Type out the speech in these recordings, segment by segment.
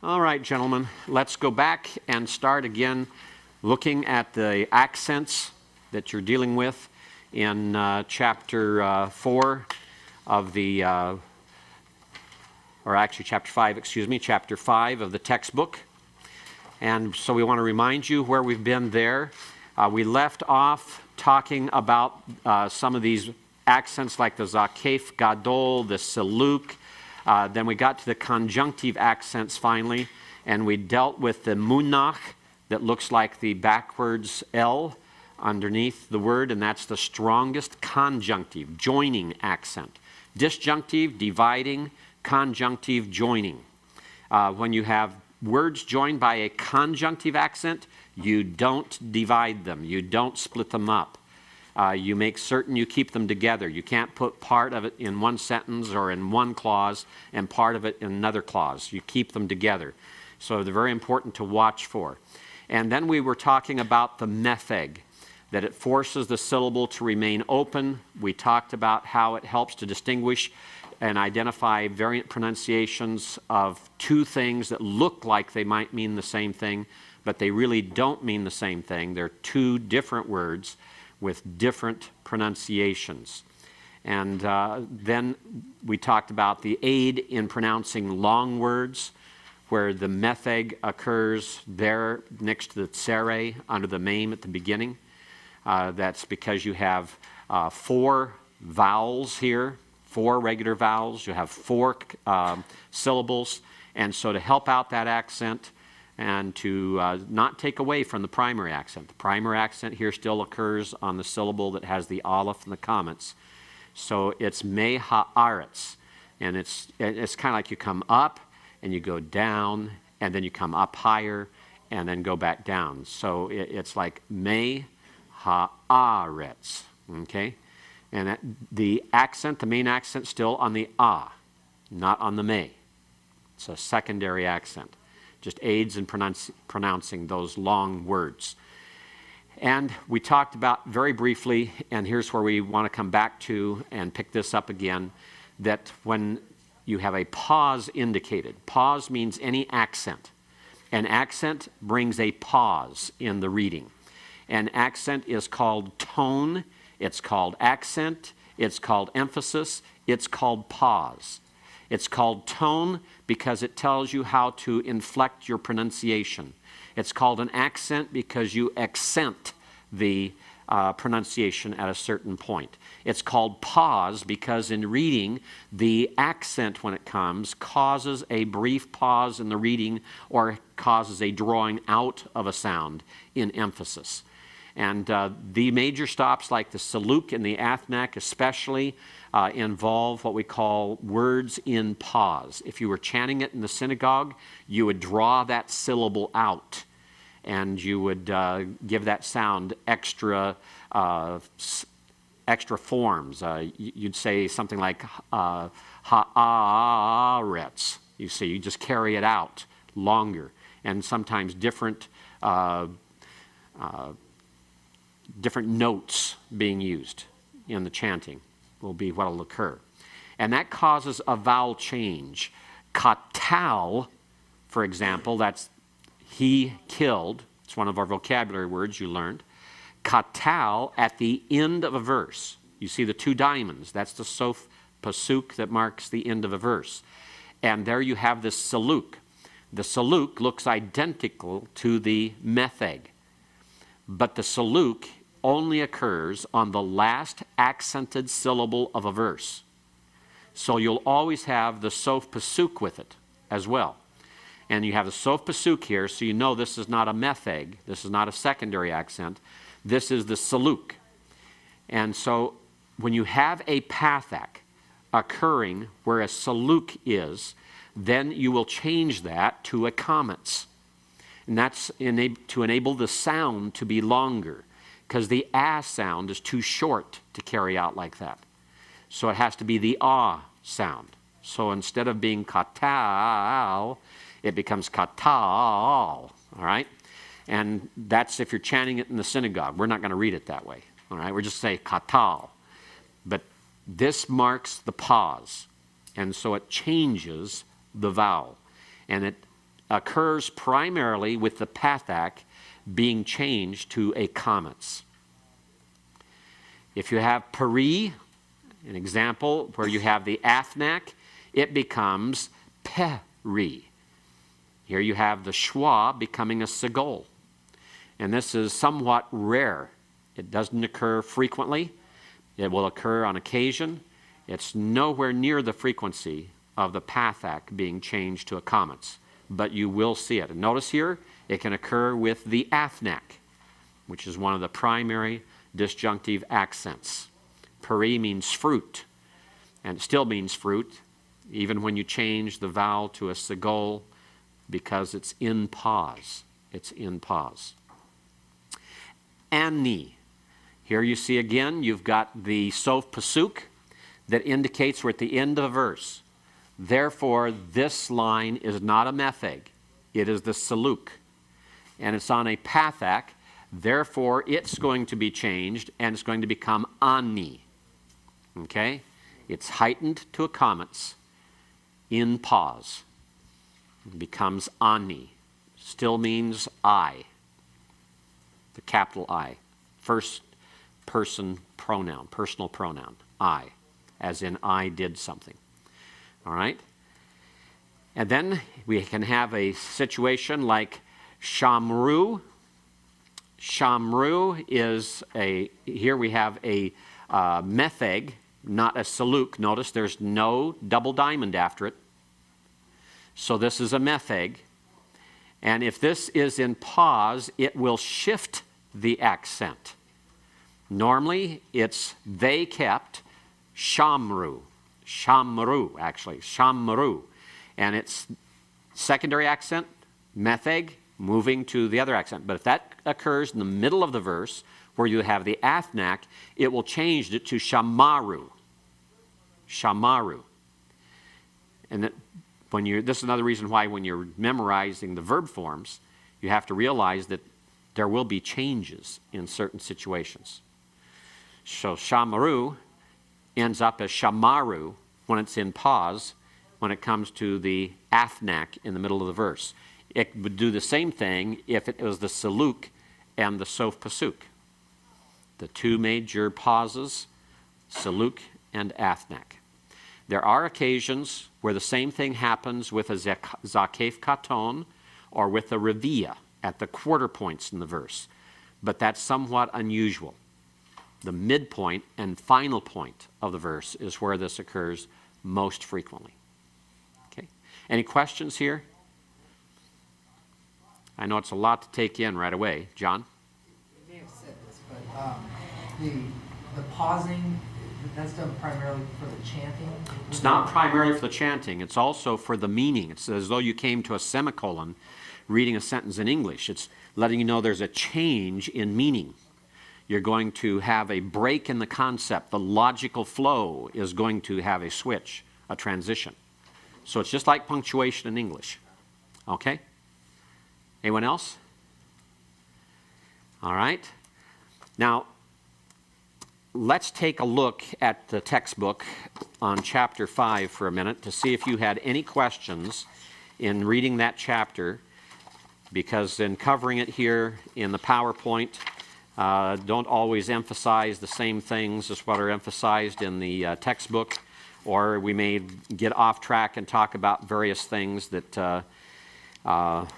All right, gentlemen, let's go back and start again looking at the accents that you're dealing with in chapter 4 of the, or actually chapter 5, excuse me, chapter 5 of the textbook. And so we want to remind you where we've been there. We left off talking about some of these accents like the zakef gadol, the seluk. Then we got to the conjunctive accents finally, and we dealt with the munach that looks like the backwards L underneath the word, and that's the strongest conjunctive, joining accent. Disjunctive, dividing, conjunctive, joining. When you have words joined by a conjunctive accent, you don't divide them, you don't split them up. You make certain you keep them together. You can't put part of it in one sentence or in one clause and part of it in another clause. You keep them together. So they're very important to watch for. And then we were talking about the metheg, that it forces the syllable to remain open. We talked about how it helps to distinguish and identify variant pronunciations of two things that look like they might mean the same thing, but they really don't mean the same thing. They're two different words with different pronunciations. And then we talked about the aid in pronouncing long words, where the metheg occurs there next to the tsere under the meme at the beginning. That's because you have 4 vowels here, 4 regular vowels. You have 4 syllables. And so to help out that accent, and to not take away from the primary accent. The primary accent here still occurs on the syllable that has the aleph and the qamets. So it's me ha'aretz. And it's kind of like you come up and you go down and then you come up higher and then go back down. So it's like me ha'aretz. Okay? And the accent, the main accent, still on the ah, not on the me. It's a secondary accent. Just aids in pronouncing those long words. And we talked about very briefly, and here's where we want to come back to and pick this up again, that when you have a pause indicated, pause means any accent. An accent brings a pause in the reading. An accent is called tone, it's called accent, it's called emphasis, it's called pause. It's called tone because it tells you how to inflect your pronunciation. It's called an accent because you accent the pronunciation at a certain point. It's called pause because in reading, the accent when it comes causes a brief pause in the reading or causes a drawing out of a sound in emphasis. And the major stops like the seluk and the athnak especially involve what we call words in pause. If you were chanting it in the synagogue, you would draw that syllable out and you would give that sound extra forms. You'd say something like ha'aretz. You see, you just carry it out longer, and sometimes different notes being used in the chanting will be what will occur. And that causes a vowel change. Katal, for example, that's he killed. It's one of our vocabulary words you learned. Katal at the end of a verse. You see the 2 diamonds. That's the sof pasuk that marks the end of a verse. And there you have the seluk. The seluk looks identical to the metheg. But the seluk only occurs on the last accented syllable of a verse. So you'll always have the sof pasuk with it as well. And you have the sof pasuk here, so you know this is not a metheg. This is not a secondary accent. This is the seluk. And so when you have a pathach occurring where a seluk is, then you will change that to a qamets. And that's to enable the sound to be longer, because the ah sound is too short to carry out like that. So it has to be the ah sound. So instead of being katal, it becomes katal, all right? And that's if you're chanting it in the synagogue. We're not going to read it that way, all right? We're just say katal. But this marks the pause, and so it changes the vowel. And it occurs primarily with the pathach being changed to a qamets. If you have peri, an example where you have the pathach, it becomes peri. Here you have the shewa becoming a seghol. And this is somewhat rare. It doesn't occur frequently. It will occur on occasion. It's nowhere near the frequency of the pathach being changed to a qamets, but you will see it. And notice here, it can occur with the pathach, which is one of the primary disjunctive accents. Peri means fruit, and it still means fruit, even when you change the vowel to a seghol, because it's in pause. It's in pause. Ani. Here you see again, you've got the sof pasuk that indicates we're at the end of a verse. Therefore, this line is not a metheg. It is the saluk. And it's on a pathach. Therefore, it's going to be changed, and it's going to become ani. Okay? It's heightened to a qamets in pause. It becomes ani. Still means I. The capital I. First person pronoun, personal pronoun, I. As in I did something. All right? And then we can have a situation like shamru. Shamru is here we have a metheg, not a saluk. Notice there's no double diamond after it. So this is a metheg. And if this is in pause, it will shift the accent. Normally, it's they kept shamru. Shamru, actually. Shamru. And it's secondary accent, metheg, moving to the other accent. But if that occurs in the middle of the verse, where you have the pathach, it will change it to shamaru. Shamaru. And this is another reason why when you're memorizing the verb forms, you have to realize that there will be changes in certain situations. So shamaru ends up as shamaru when it's in pause, when it comes to the pathach in the middle of the verse. It would do the same thing if it was the saluk and the sof pasuk. The two major pauses, saluk and pathach. There are occasions where the same thing happens with a zakef katon or with a revia at the quarter points in the verse, but that's somewhat unusual. The midpoint and final point of the verse is where this occurs most frequently. Okay. Any questions here? I know it's a lot to take in right away. John? You may have said this, but the pausing, that's done primarily for the chanting? It's not primarily for the chanting. It's also for the meaning. It's as though you came to a semicolon reading a sentence in English. It's letting you know there's a change in meaning. You're going to have a break in the concept. The logical flow is going to have a switch, a transition. So it's just like punctuation in English. Okay? Anyone else? All right. Now, let's take a look at the textbook on chapter 5 for a minute to see if you had any questions in reading that chapter, because in covering it here in the PowerPoint, don't always emphasize the same things as what are emphasized in the textbook, or we may get off track and talk about various things that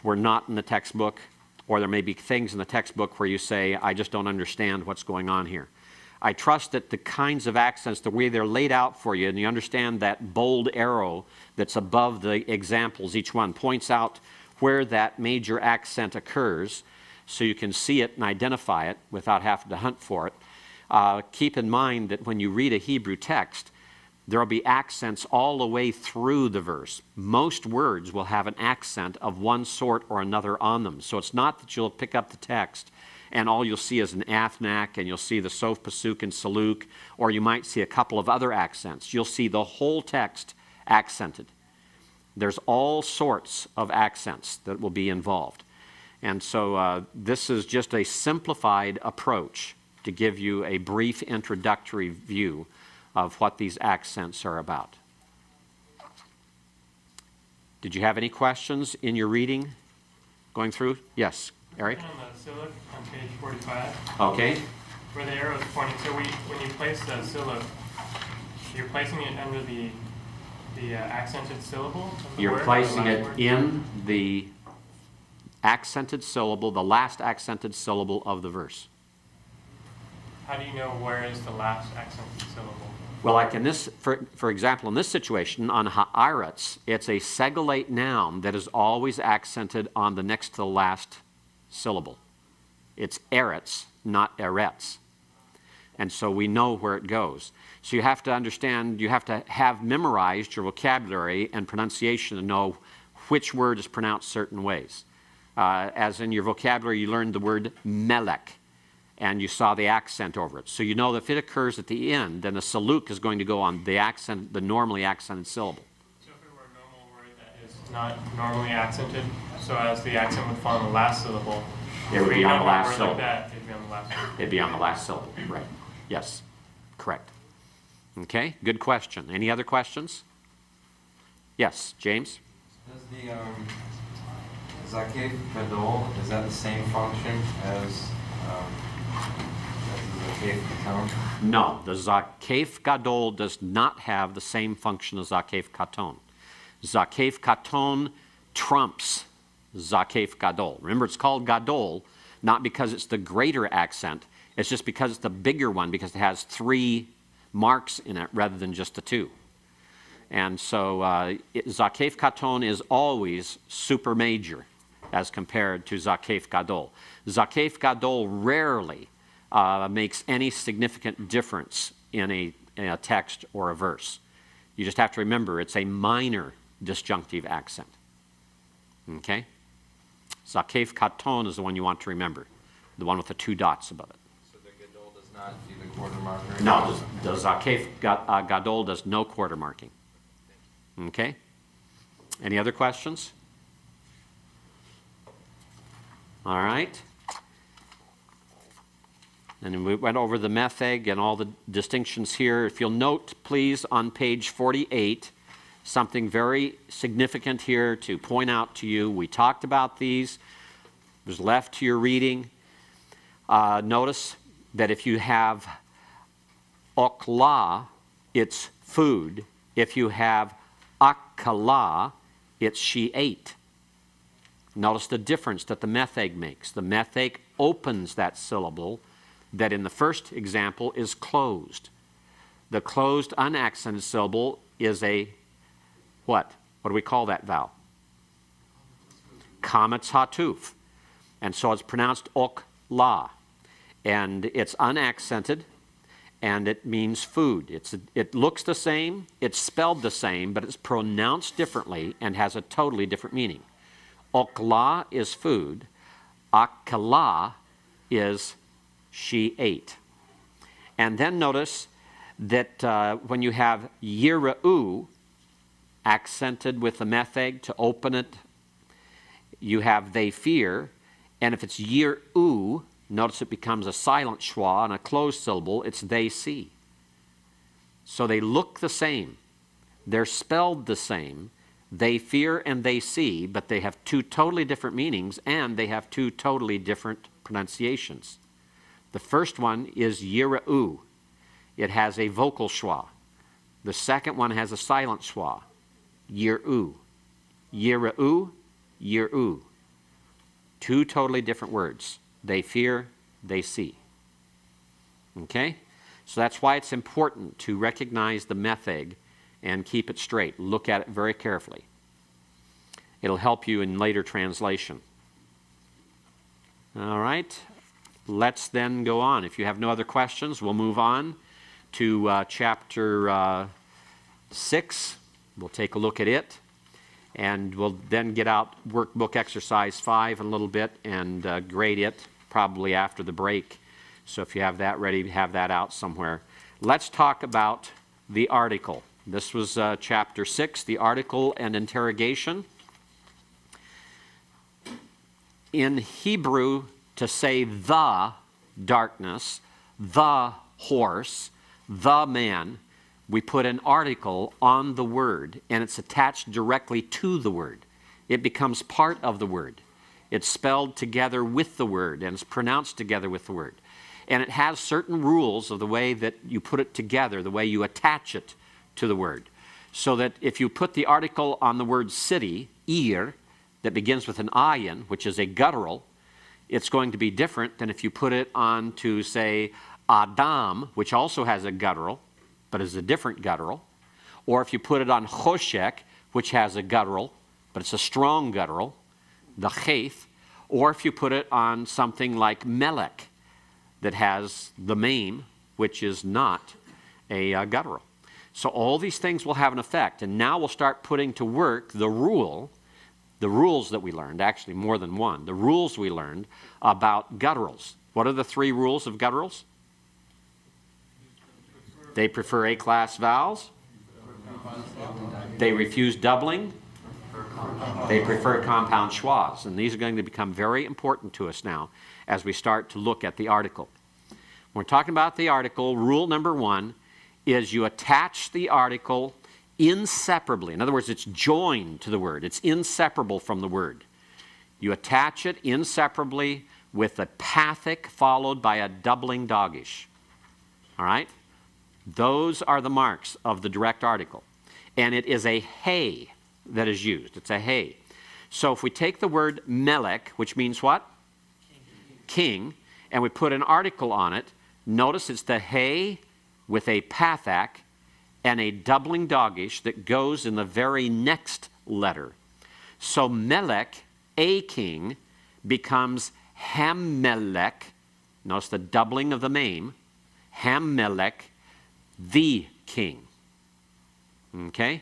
were not in the textbook, or there may be things in the textbook where you say, I just don't understand what's going on here. I trust that the kinds of accents, the way they're laid out for you, and you understand that bold arrow that's above the examples, each one points out where that major accent occurs, so you can see it and identify it without having to hunt for it. Keep in mind that when you read a Hebrew text, there will be accents all the way through the verse. Most words will have an accent of one sort or another on them. So it's not that you'll pick up the text and all you'll see is an pathach, and you'll see the sof pasuk and saluk, or you might see a couple of other accents. You'll see the whole text accented. There's all sorts of accents that will be involved. And so this is just a simplified approach to give you a brief introductory view of what these accents are about. Did you have any questions in your reading going through? Yes, Eric? On the syllab on page 45. Okay. Where the arrow is pointing. So when you place the syllab, you're placing it under the accented syllable of the You're word, placing it word? in the accented syllable, the last accented syllable of the verse. How do you know where is the last accented syllable? Well, like in this, for example, in this situation, on ha'aretz, it's a segolate noun that is always accented on the next to the last syllable. It's eretz, not eretz. And so we know where it goes. So you have to understand, you have to have memorized your vocabulary and pronunciation to know which word is pronounced certain ways. As in your vocabulary, you learned the word melech, and you saw the accent over it. So you know that if it occurs at the end, then the saluk is going to go on the accent, the normally accented syllable. So if it were a normal word that is not normally accented, so as the accent would fall on the last syllable, It would be on the last syllable. Like that, it'd be on the last syllable. It'd be on the last syllable, right. Yes, correct. Okay, good question. Any other questions? Yes, James? Does the zakef gadol, is that the same function as the zakef katon? No, the zakef gadol does not have the same function as zakef katon. Zakef katon trumps zakef gadol. Remember, it's called gadol, not because it's the greater accent, it's just because it's the bigger one, because it has 3 marks in it rather than just the 2. And so zakef katon is always super major as compared to zakef gadol. Zakef gadol rarely makes any significant difference in a text or a verse. You just have to remember it's a minor disjunctive accent. Okay? Zakef katon is the one you want to remember, the one with the 2 dots above it. So the gadol does not do the quarter marker? No, the zakef gadol does no quarter marking. Okay? Any other questions? All right. And we went over the metheg and all the distinctions here. If you'll note, please, on page 48, something very significant here to point out to you. We talked about these. There's left to your reading. Notice that if you have okla, it's food. If you have akala, it's she ate. Notice the difference that the metheg makes. The metheg opens that syllable that in the first example is closed. The closed unaccented syllable is a what? What do we call that vowel? Qamets hateph. And so it's pronounced okla. And it's unaccented, and it means food. It looks the same, it's spelled the same, but it's pronounced differently and has a totally different meaning. Okla is food. Akala is she ate. And then notice that when you have yira'u, accented with the metheg to open it, you have they fear. And if it's yir'u, notice it becomes a silent schwa and a closed syllable. It's they see. So they look the same. They're spelled the same. They fear and they see, but they have 2 totally different meanings, and they have 2 totally different pronunciations. The first one is yira'u. It has a vocal schwa. The second one has a silent schwa. Yir'u. Yira'u, yir'u. 2 totally different words. They fear, they see. Okay? So that's why it's important to recognize the metheg and keep it straight. Look at it very carefully. It'll help you in later translation. All right. Let's then go on. If you have no other questions, we'll move on to chapter 6. We'll take a look at it. And we'll then get out workbook exercise 5 in a little bit and grade it probably after the break. So if you have that ready, have that out somewhere. Let's talk about the article. This was chapter 6, the article and interrogation. In Hebrew, to say the darkness, the horse, the man, we put an article on the word, and it's attached directly to the word. It becomes part of the word. It's spelled together with the word, and it's pronounced together with the word. And it has certain rules of the way that you put it together, the way you attach it to the word. So that if you put the article on the word city, ir, that begins with an ayin, which is a guttural, it's going to be different than if you put it on to, say, Adam, which also has a guttural, but is a different guttural. Or if you put it on Choshek, which has a guttural, but it's a strong guttural, the hateph. Or if you put it on something like Melech, that has the meme, which is not a guttural. So all these things will have an effect. And now we'll start putting to work the rules that we learned, actually more than one, the rules we learned about gutturals. What are the 3 rules of gutturals? They prefer A-class vowels. They refuse doubling. They prefer compound schwas. And these are going to become very important to us now as we start to look at the article. When we're talking about the article, rule number 1 is you attach the article inseparably. In other words, it's joined to the word. It's inseparable from the word. You attach it inseparably with a pathach followed by a doubling dagesh. All right? Those are the marks of the direct article. And it is a hey that is used. It's a hey. So if we take the word melech, which means what? King, and we put an article on it, notice it's the hey with a pathach and a doubling dagesh that goes in the very next letter. So melech, a king, becomes hammelech. Notice the doubling of the name. Hammelech, the king. Okay?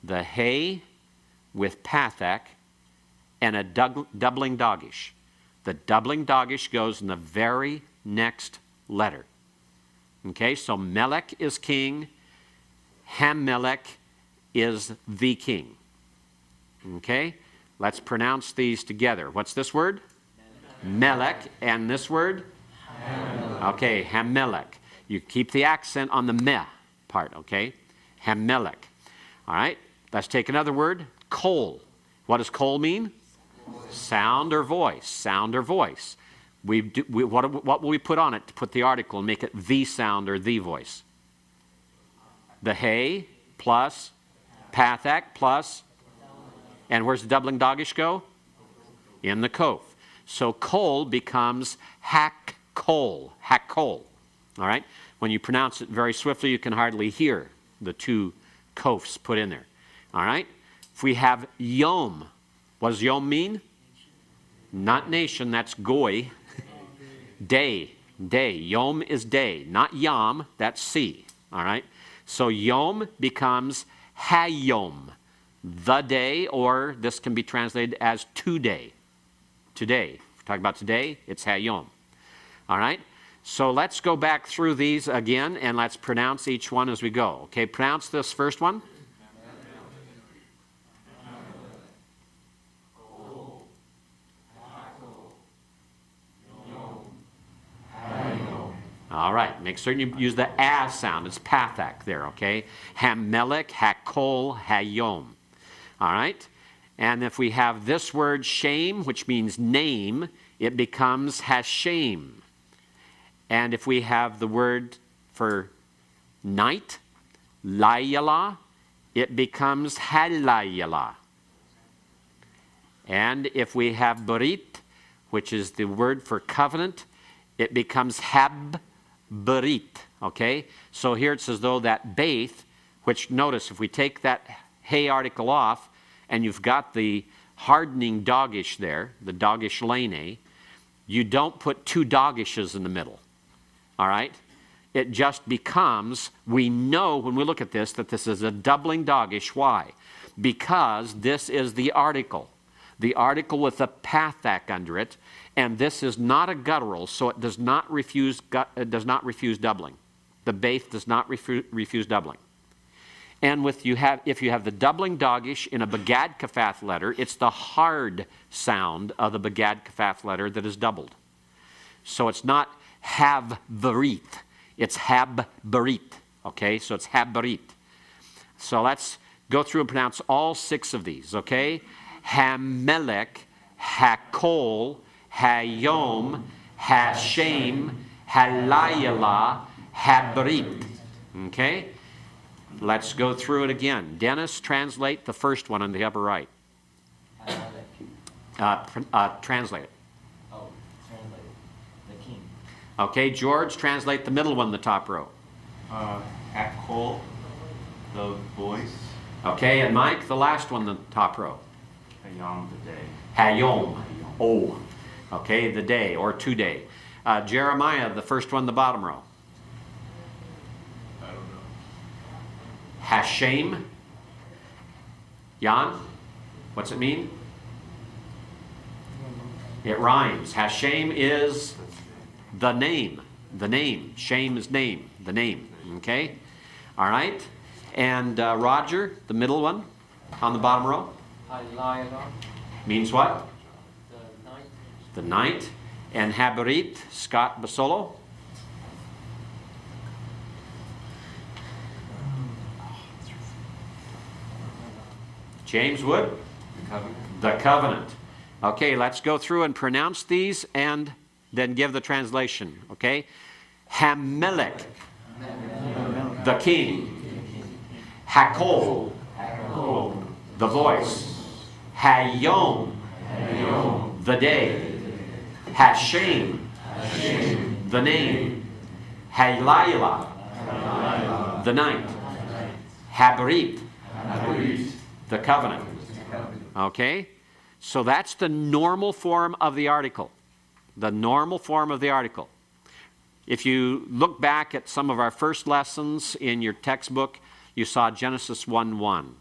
The hey with pathach and a doubling dagesh. The doubling dagesh goes in the very next letter. Okay, so Melech is king. Hammelech is the king. Okay, let's pronounce these together. What's this word? Melech. And this word? Hammelech. Okay, Hammelech. You keep the accent on the meh part, okay? Hammelech. All right, let's take another word. Kol. What does kol mean? Sound or voice. Sound or voice. What will we put on it to put the article and make it the sound or the voice? The hey plus pathach plus, and where's the doubling dagesh go? In the kof. So kol becomes hak-kol. Hak-kol. All right? When you pronounce it very swiftly, you can hardly hear the 2 kofs put in there. All right? If we have yom, what does yom mean? Not nation, that's goy. Day, day. Yom is day, not yam, that's sea. All right? So yom becomes hayom, the day, or this can be translated as today. Today. If we're talking about today, it's hayom. All right? So let's go back through these again, and let's pronounce each one as we go. Okay, pronounce this first one. All right, make certain you use the a sound. It's pathach there, okay? Hammelech, hakol, hayom. All right? And if we have this word shame, which means name, it becomes hashem. And if we have the word for night, layala, it becomes halayala. And if we have berit, which is the word for covenant, it becomes hab berit, okay? So here it's as though that baith, which notice if we take that hey article off and you've got the hardening dagesh there, the dagesh lene, you don't put 2 dageshes in the middle, all right? It just becomes, we know when we look at this that this is a doubling dagesh. Why? Because this is the article with a pathach under it, and this is not a guttural, so it does not refuse doubling. The baith does not refuse doubling. And if you have the doubling dagesh in a bagad kafath letter, it's the hard sound of the bagad kafath letter that is doubled. So it's not have berit, it's hab berit. Okay, so it's habrit. So let's go through and pronounce all 6 of these, okay? Hamelech, Hakol, Hayom, Hashem, Halayala, Habrit. Okay? Let's go through it again. Dennis, translate the first one on the upper right. Translate it. Oh, translate it. The king. Okay, George, translate the middle one in the top row. Hakol, the voice. Okay, and Mike, the last one in the top row. Hayom, the day. Hayom. Oh. Okay, the day or today. Jeremiah, the first one in the bottom row. I don't know. Hashem. Jan, what's it mean? It rhymes. Hashem is the name. The name. Shem is name. The name. Okay? All right. And Roger, the middle one on the bottom row. Means what? The night. The night. And Habarit, Scott Basolo. James Wood. The covenant. The covenant. Okay, let's go through and pronounce these and then give the translation. Okay? Hamelech, the king. Hakol, the voice. Hayom, the day. Hashem, the name. Halayla, the night. Habrit, the covenant. Okay? So that's the normal form of the article. The normal form of the article. If you look back at some of our first lessons in your textbook, you saw Genesis 1:1.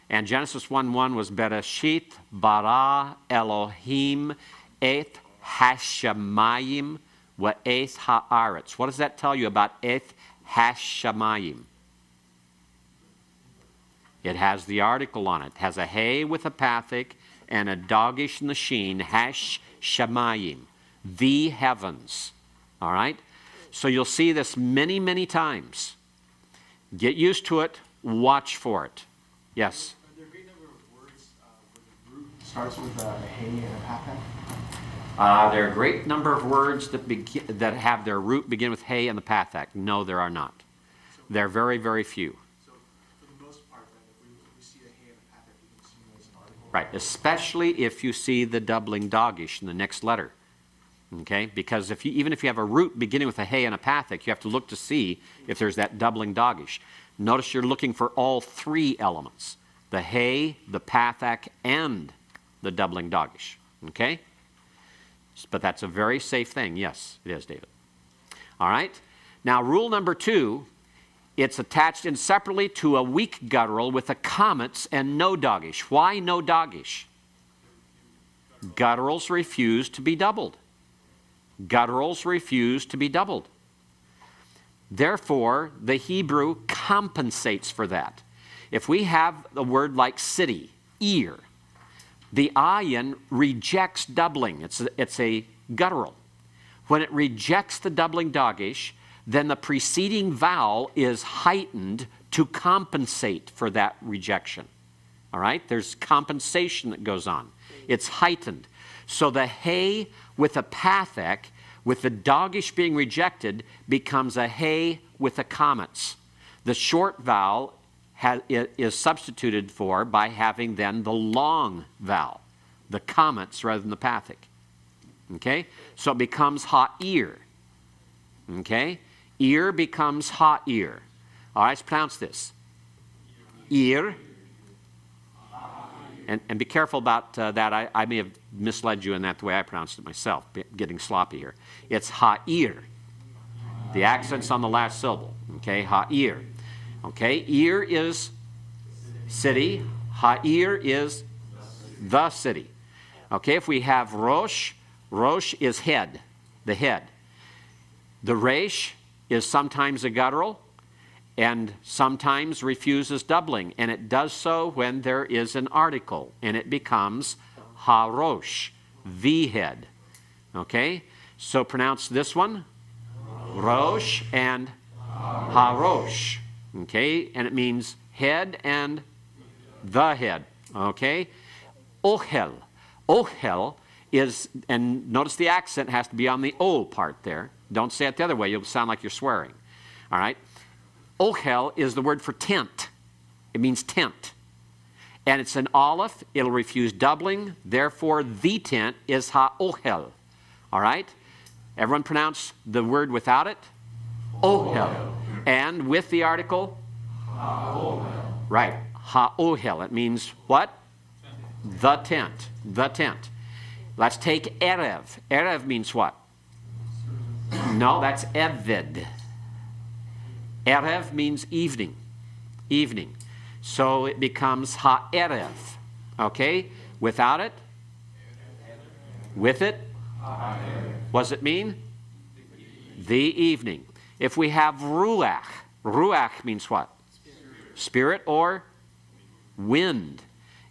And Genesis 1:1 was Bereshit bara Elohim et hashamayim wa et haaretz. What does that tell you about et hashamayim? It has the article on it. It has a hay with a pathach and a dagesh in the sheen, hash shamayim, the heavens. All right? So you'll see this many, many times. Get used to it. Watch for it. Yes? Are there a great number of words where the root starts with a hay and a pathach? There are a great number of words that have their root begin with hay and the pathach. No, there are not. They're very, very few. So for the most part, then, if we see a hay and a pathach, we can assume it's an article? Right, especially if you see the doubling dagesh in the next letter. Okay, because even if you have a root beginning with a hay and a pathach, you have to look to see if there's that doubling dagesh. Notice you're looking for all 3 elements. The hay, the pathach, and the doubling dagesh. Okay? But that's a very safe thing. Yes, it is, David. All right. Now, rule number 2, it's attached inseparably to a weak guttural with a qamets and no dagesh. Why no dagesh? Gutturals refuse to be doubled. Gutturals refuse to be doubled. Therefore, the Hebrew compensates for that. If we have a word like city, ear, the ayin rejects doubling. It's a guttural. When it rejects the doubling dagesh, then the preceding vowel is heightened to compensate for that rejection. All right? There's compensation that goes on. It's heightened. So the hay with a pathach, with the dagesh being rejected, becomes a hay with a qamets. The short vowel is substituted for by having then the long vowel, the qamets rather than the pathach. Okay? So it becomes ha'ir. Okay? Ear becomes ha'ir. All right, let's pronounce this. Ear. And be careful about that. I may have misled you in that the way I pronounced it myself, getting sloppy here. It's ha'ir. The accent's on the last syllable. Okay, ha'ir. Okay, ear is city. Ha'ir is the city. Okay, if we have rosh, rosh is head, the head. The resh is sometimes a guttural and sometimes refuses doubling, and it does so when there is an article, and it becomes harosh, the head. Okay? So pronounce this one, rosh, and harosh. Okay, and it means head and the head. Okay, ohel. Ohel is, and notice the accent has to be on the O part there. Don't say it the other way. You'll sound like you're swearing. All right. Ohel is the word for tent. It means tent. And it's an aleph. It'll refuse doubling. Therefore, the tent is ha-ohel. All right? Everyone pronounce the word without it? Ohel. And with the article? Ha-ohel. Right. Ha-ohel. It means what? The tent. The tent. Let's take erev. Erev means what? No, that's eved. Erev means evening. Evening. So it becomes ha-erev. Okay? Without it? With it? What does it mean? The evening. If we have ruach, ruach means what? Spirit or wind.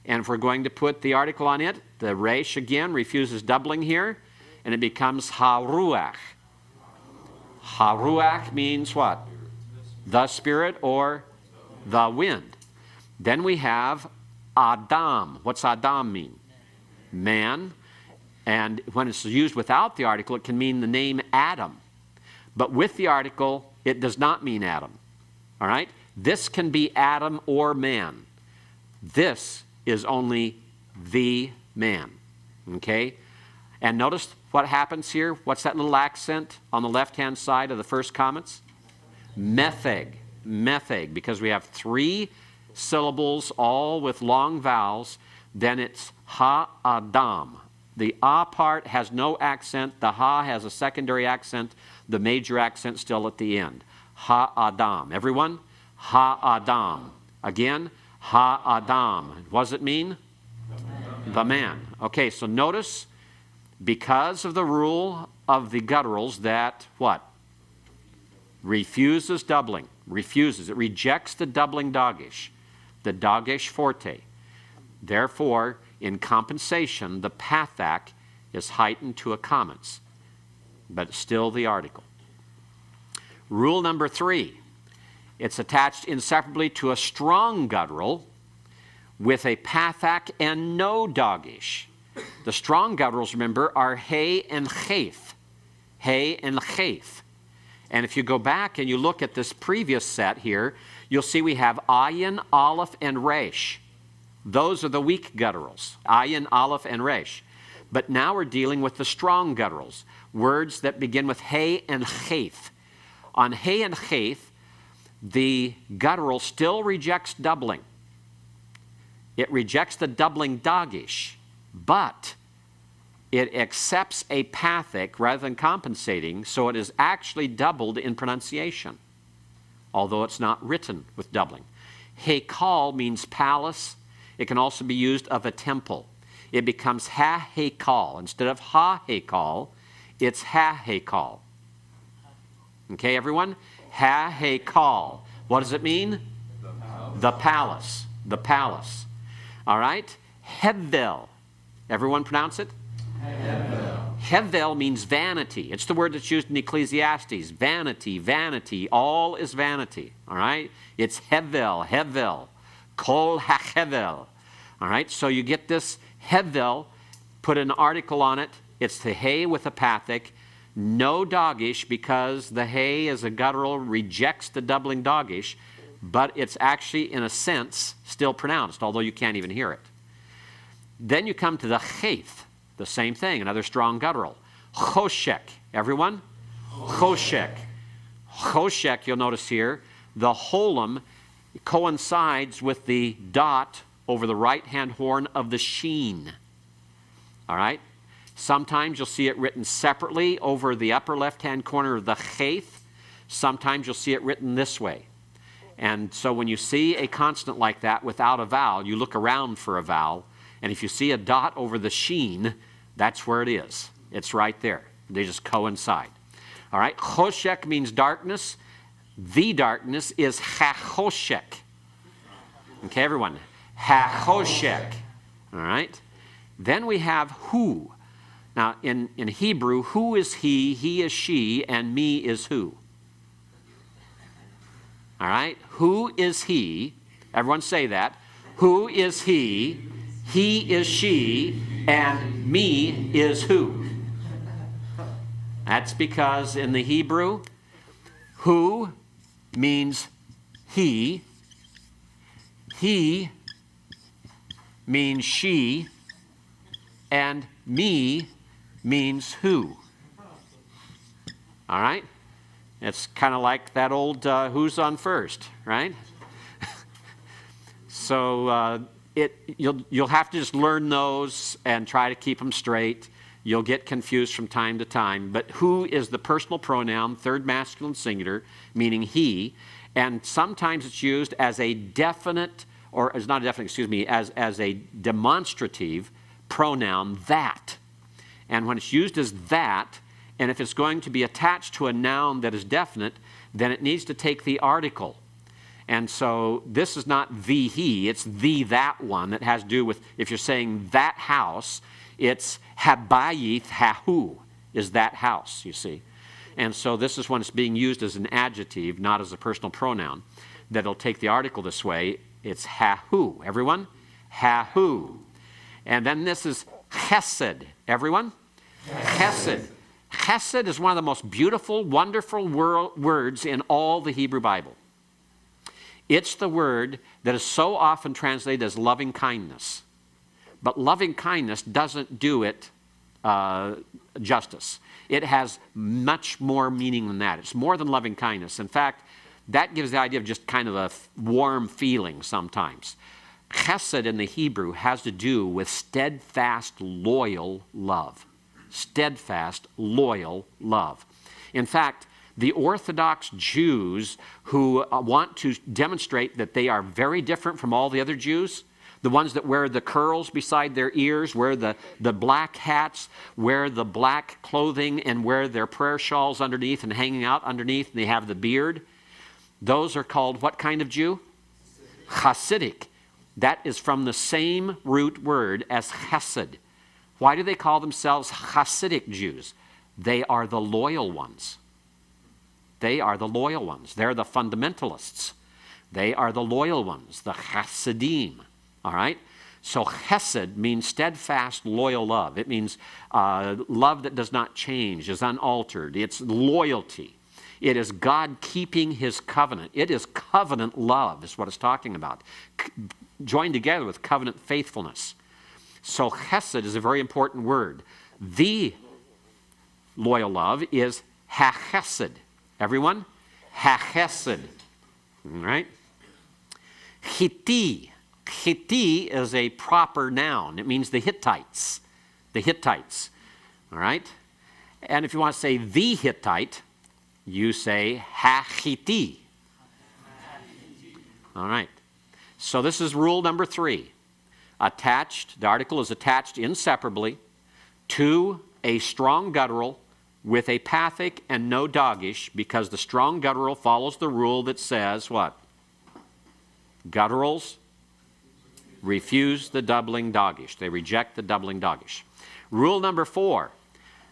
And if we're going to put the article on it, the resh again refuses doubling here, and it becomes ha-ruach. Ha-ruach means what? The spirit or the wind. Then we have Adam. What's Adam mean? Man. And when it's used without the article, it can mean the name Adam. But with the article, it does not mean Adam. All right? This can be Adam or man. This is only the man. Okay? And notice what happens here. What's that little accent on the left-hand side of the first qamets? Metheg. Metheg. Because we have 3 syllables, all with long vowels, then it's ha-adam. The ah part has no accent. The ha has a secondary accent. The major accent still at the end. Ha-adam. Everyone? Ha-adam. Again, ha-adam. What does it mean? The man. Okay, so notice, because of the rule of the gutturals that, what? Refuses doubling. Refuses. It rejects the doubling dagesh. The dagesh forte. Therefore, in compensation, the pathach is heightened to a qamets, but it's still the article. Rule number 3. It's attached inseparably to a strong guttural with a pathach and no dagesh. The strong gutturals, remember, are hey and chayth. Hey and chayth. And if you go back and you look at this previous set here, you'll see we have ayin, aleph, and resh. Those are the weak gutturals, ayin, aleph, and resh. But now we're dealing with the strong gutturals, words that begin with hey and chayth. On hey and chayth, the guttural still rejects doubling. It rejects the doubling dagesh, but it accepts a pathach rather than compensating, so it is actually doubled in pronunciation, although it's not written with doubling. Seghol means palace. It can also be used of a temple. It becomes ha-seghol. Instead of ha-seghol, it's ha-seghol. Okay, everyone? Ha-seghol. What does it mean? The palace. The palace. All right? Hevel. Everyone pronounce it? Hevel. Hevel means vanity. It's the word that's used in Ecclesiastes. Vanity, vanity. All is vanity. All right? It's hevel, hevel. Kol ha-hevel. All right? So you get this hevel, put an article on it. It's the hay with a pathach. No dagesh, because the hay as a guttural rejects the doubling dagesh, but it's actually, in a sense, still pronounced, although you can't even hear it. Then you come to the chayth, the same thing, another strong guttural. Choshek. Everyone? Choshek. Choshek, you'll notice here, the holum coincides with the dot over the right-hand horn of the sheen. All right? Sometimes you'll see it written separately over the upper left-hand corner of the chayth. Sometimes you'll see it written this way. And so when you see a consonant like that without a vowel, you look around for a vowel. And if you see a dot over the sheen, that's where it is. It's right there. They just coincide. All right? Choshek means darkness. The darkness is ha-choshek. Okay, everyone? Ha-choshek. All right? Then we have who. Now, in Hebrew, who is he is she, and me is who? All right? Who is he? Everyone say that. Who is he? He is she. And me is who? That's because in the Hebrew, who means he. He means she. And me means who. All right? It's kind of like that old who's on first, right? So you'll have to just learn those and try to keep them straight. You'll get confused from time to time. But who is the personal pronoun, third masculine singular, meaning he. And sometimes it's used as a definite, or as not a definite, excuse me, as a demonstrative pronoun, that. And when it's used as that, and if it's going to be attached to a noun that is definite, then it needs to take the article. And so this is not the he, it's the that one that has to do with, if you're saying that house, it's habayith hahu, is that house, you see. And so this is when it's being used as an adjective, not as a personal pronoun, that it'll take the article this way. It's hahu. Everyone? Hahu. And then this is chesed. Everyone? Chesed. Chesed is one of the most beautiful, wonderful words in all the Hebrew Bible. It's the word that is so often translated as loving kindness. But loving kindness doesn't do it justice. It has much more meaning than that. It's more than loving kindness. In fact, that gives the idea of just kind of a warm feeling sometimes. Chesed in the Hebrew has to do with steadfast, loyal love. Steadfast, loyal love. In fact, the Orthodox Jews who want to demonstrate that they are very different from all the other Jews, the ones that wear the curls beside their ears, wear the black hats, wear the black clothing, and wear their prayer shawls underneath and hanging out underneath, and they have the beard, those are called what kind of Jew? Hasidic. That is from the same root word as chesed. Why do they call themselves Hasidic Jews? They are the loyal ones. They are the loyal ones. They're the fundamentalists. They are the loyal ones, the Hasidim. All right? So chesed means steadfast, loyal love. It means love that does not change, is unaltered. It's loyalty. It is God keeping his covenant. It is covenant love is what it's talking about. Joined together with covenant faithfulness. So chesed is a very important word. The loyal love is ha-chesed. Everyone? Ha-chesed. All right? Hitti. Hitti is a proper noun. It means the Hittites. The Hittites. All right? And if you want to say the Hittite, you say ha-Hitti. All right. So this is rule number 3. Attached, the article is attached inseparably to a strong guttural with a pathach and no dagesh, because the strong guttural follows the rule that says what? Gutturals refuse the doubling dagesh. They reject the doubling dagesh. Rule number 4.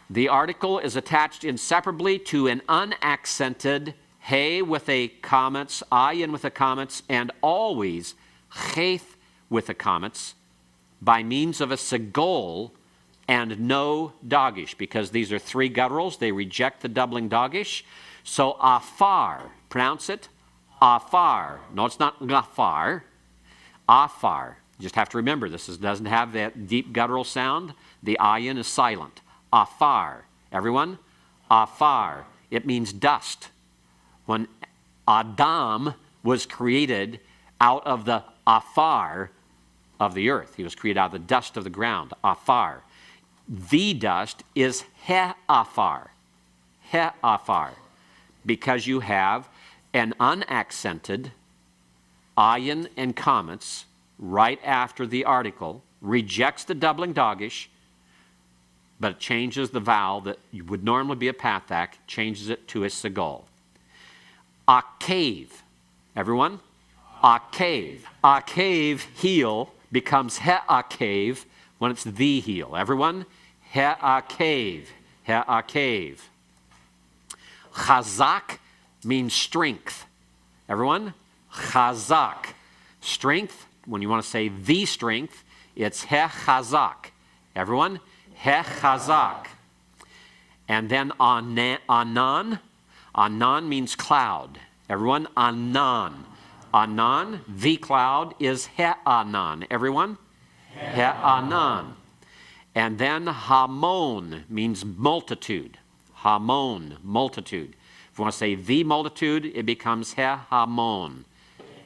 The article is attached inseparably to an unaccented he with a qamets, ayin with a qamets, and always hateph with a qamets by means of a seghol and no dagesh, because these are 3 gutturals. They reject the doubling dagesh. So afar, pronounce it, afar. No, it's not gafar. Afar. You just have to remember this doesn't have that deep guttural sound. The ayin is silent. Afar. Everyone? Afar. It means dust. When Adam was created out of the afar of the earth, he was created out of the dust of the ground. Afar. The dust is he-afar. He-afar. Because you have an unaccented ayin and qamets right after the article, rejects the doubling dagesh, but it changes the vowel that would normally be a pathach, changes it to a seghol. Akav. Everyone? Akav. Akav, heel, becomes he-akav when it's the heel. Everyone? He-akav. He-akav. Chazak means strength. Everyone? Chazak. Strength, when you want to say the strength, it's he chazak. Everyone? He chazak. And then anan. Anan means cloud. Everyone? Anan. Anan, the cloud, is he-anan. Everyone? He-anan. And then hamon means multitude. Hamon, multitude. If you want to say the multitude, it becomes he-hamon.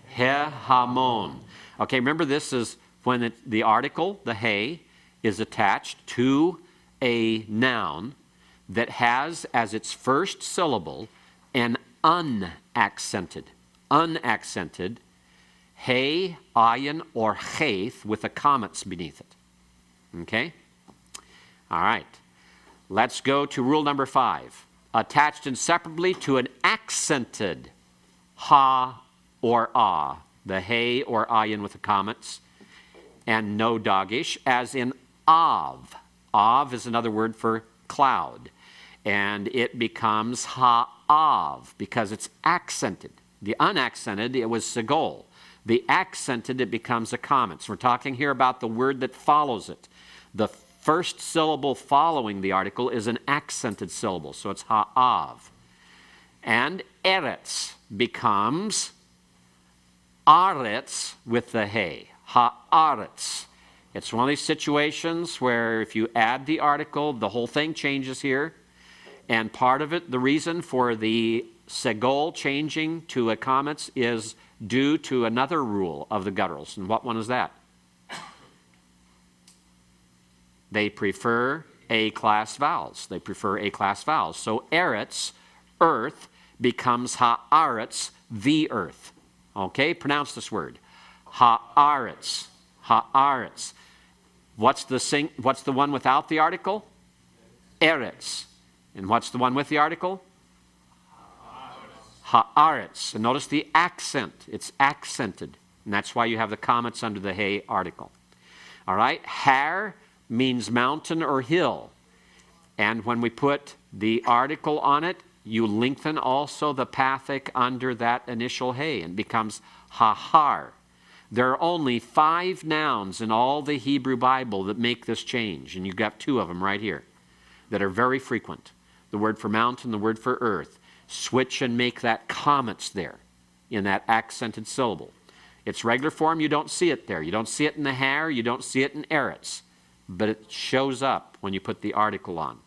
He-hamon. Okay, remember this is when the article, the he, is attached to a noun that has as its first syllable an unaccented he, ayin, or chayth with a qamets beneath it. Okay? All right. Let's go to rule number 5. Attached inseparably to an accented ha or ah, the he or ayin with the qamets, and no dagesh, as in av. Av is another word for cloud. And it becomes ha-av because it's accented. The unaccented, it was seghol. The accented, it becomes a qamets. We're talking here about the word that follows it. The first syllable following the article is an accented syllable, so it's ha-av. And eretz becomes aretz with the he, ha-aretz. It's one of these situations where if you add the article, the whole thing changes here. And part of it, the reason for the seghol changing to a qamets is due to another rule of the gutturals. And what one is that? They prefer A-class vowels. They prefer A-class vowels. So eretz, earth, becomes haaretz, the earth. Okay, pronounce this word. Haaretz, haaretz. What's the one without the article? Eretz. And what's the one with the article? Haaretz. And notice the accent. It's accented. And that's why you have the qamets under the he article. All right? Har means mountain or hill. And when we put the article on it, you lengthen also the pathach under that initial he and becomes hahar. There are only 5 nouns in all the Hebrew Bible that make this change. And you've got 2 of them right here that are very frequent. The word for mountain, the word for earth. Switch and make that qamets there in that accented syllable. Its regular form, you don't see it there. You don't see it in the har, you don't see it in eretz. But it shows up when you put the article on.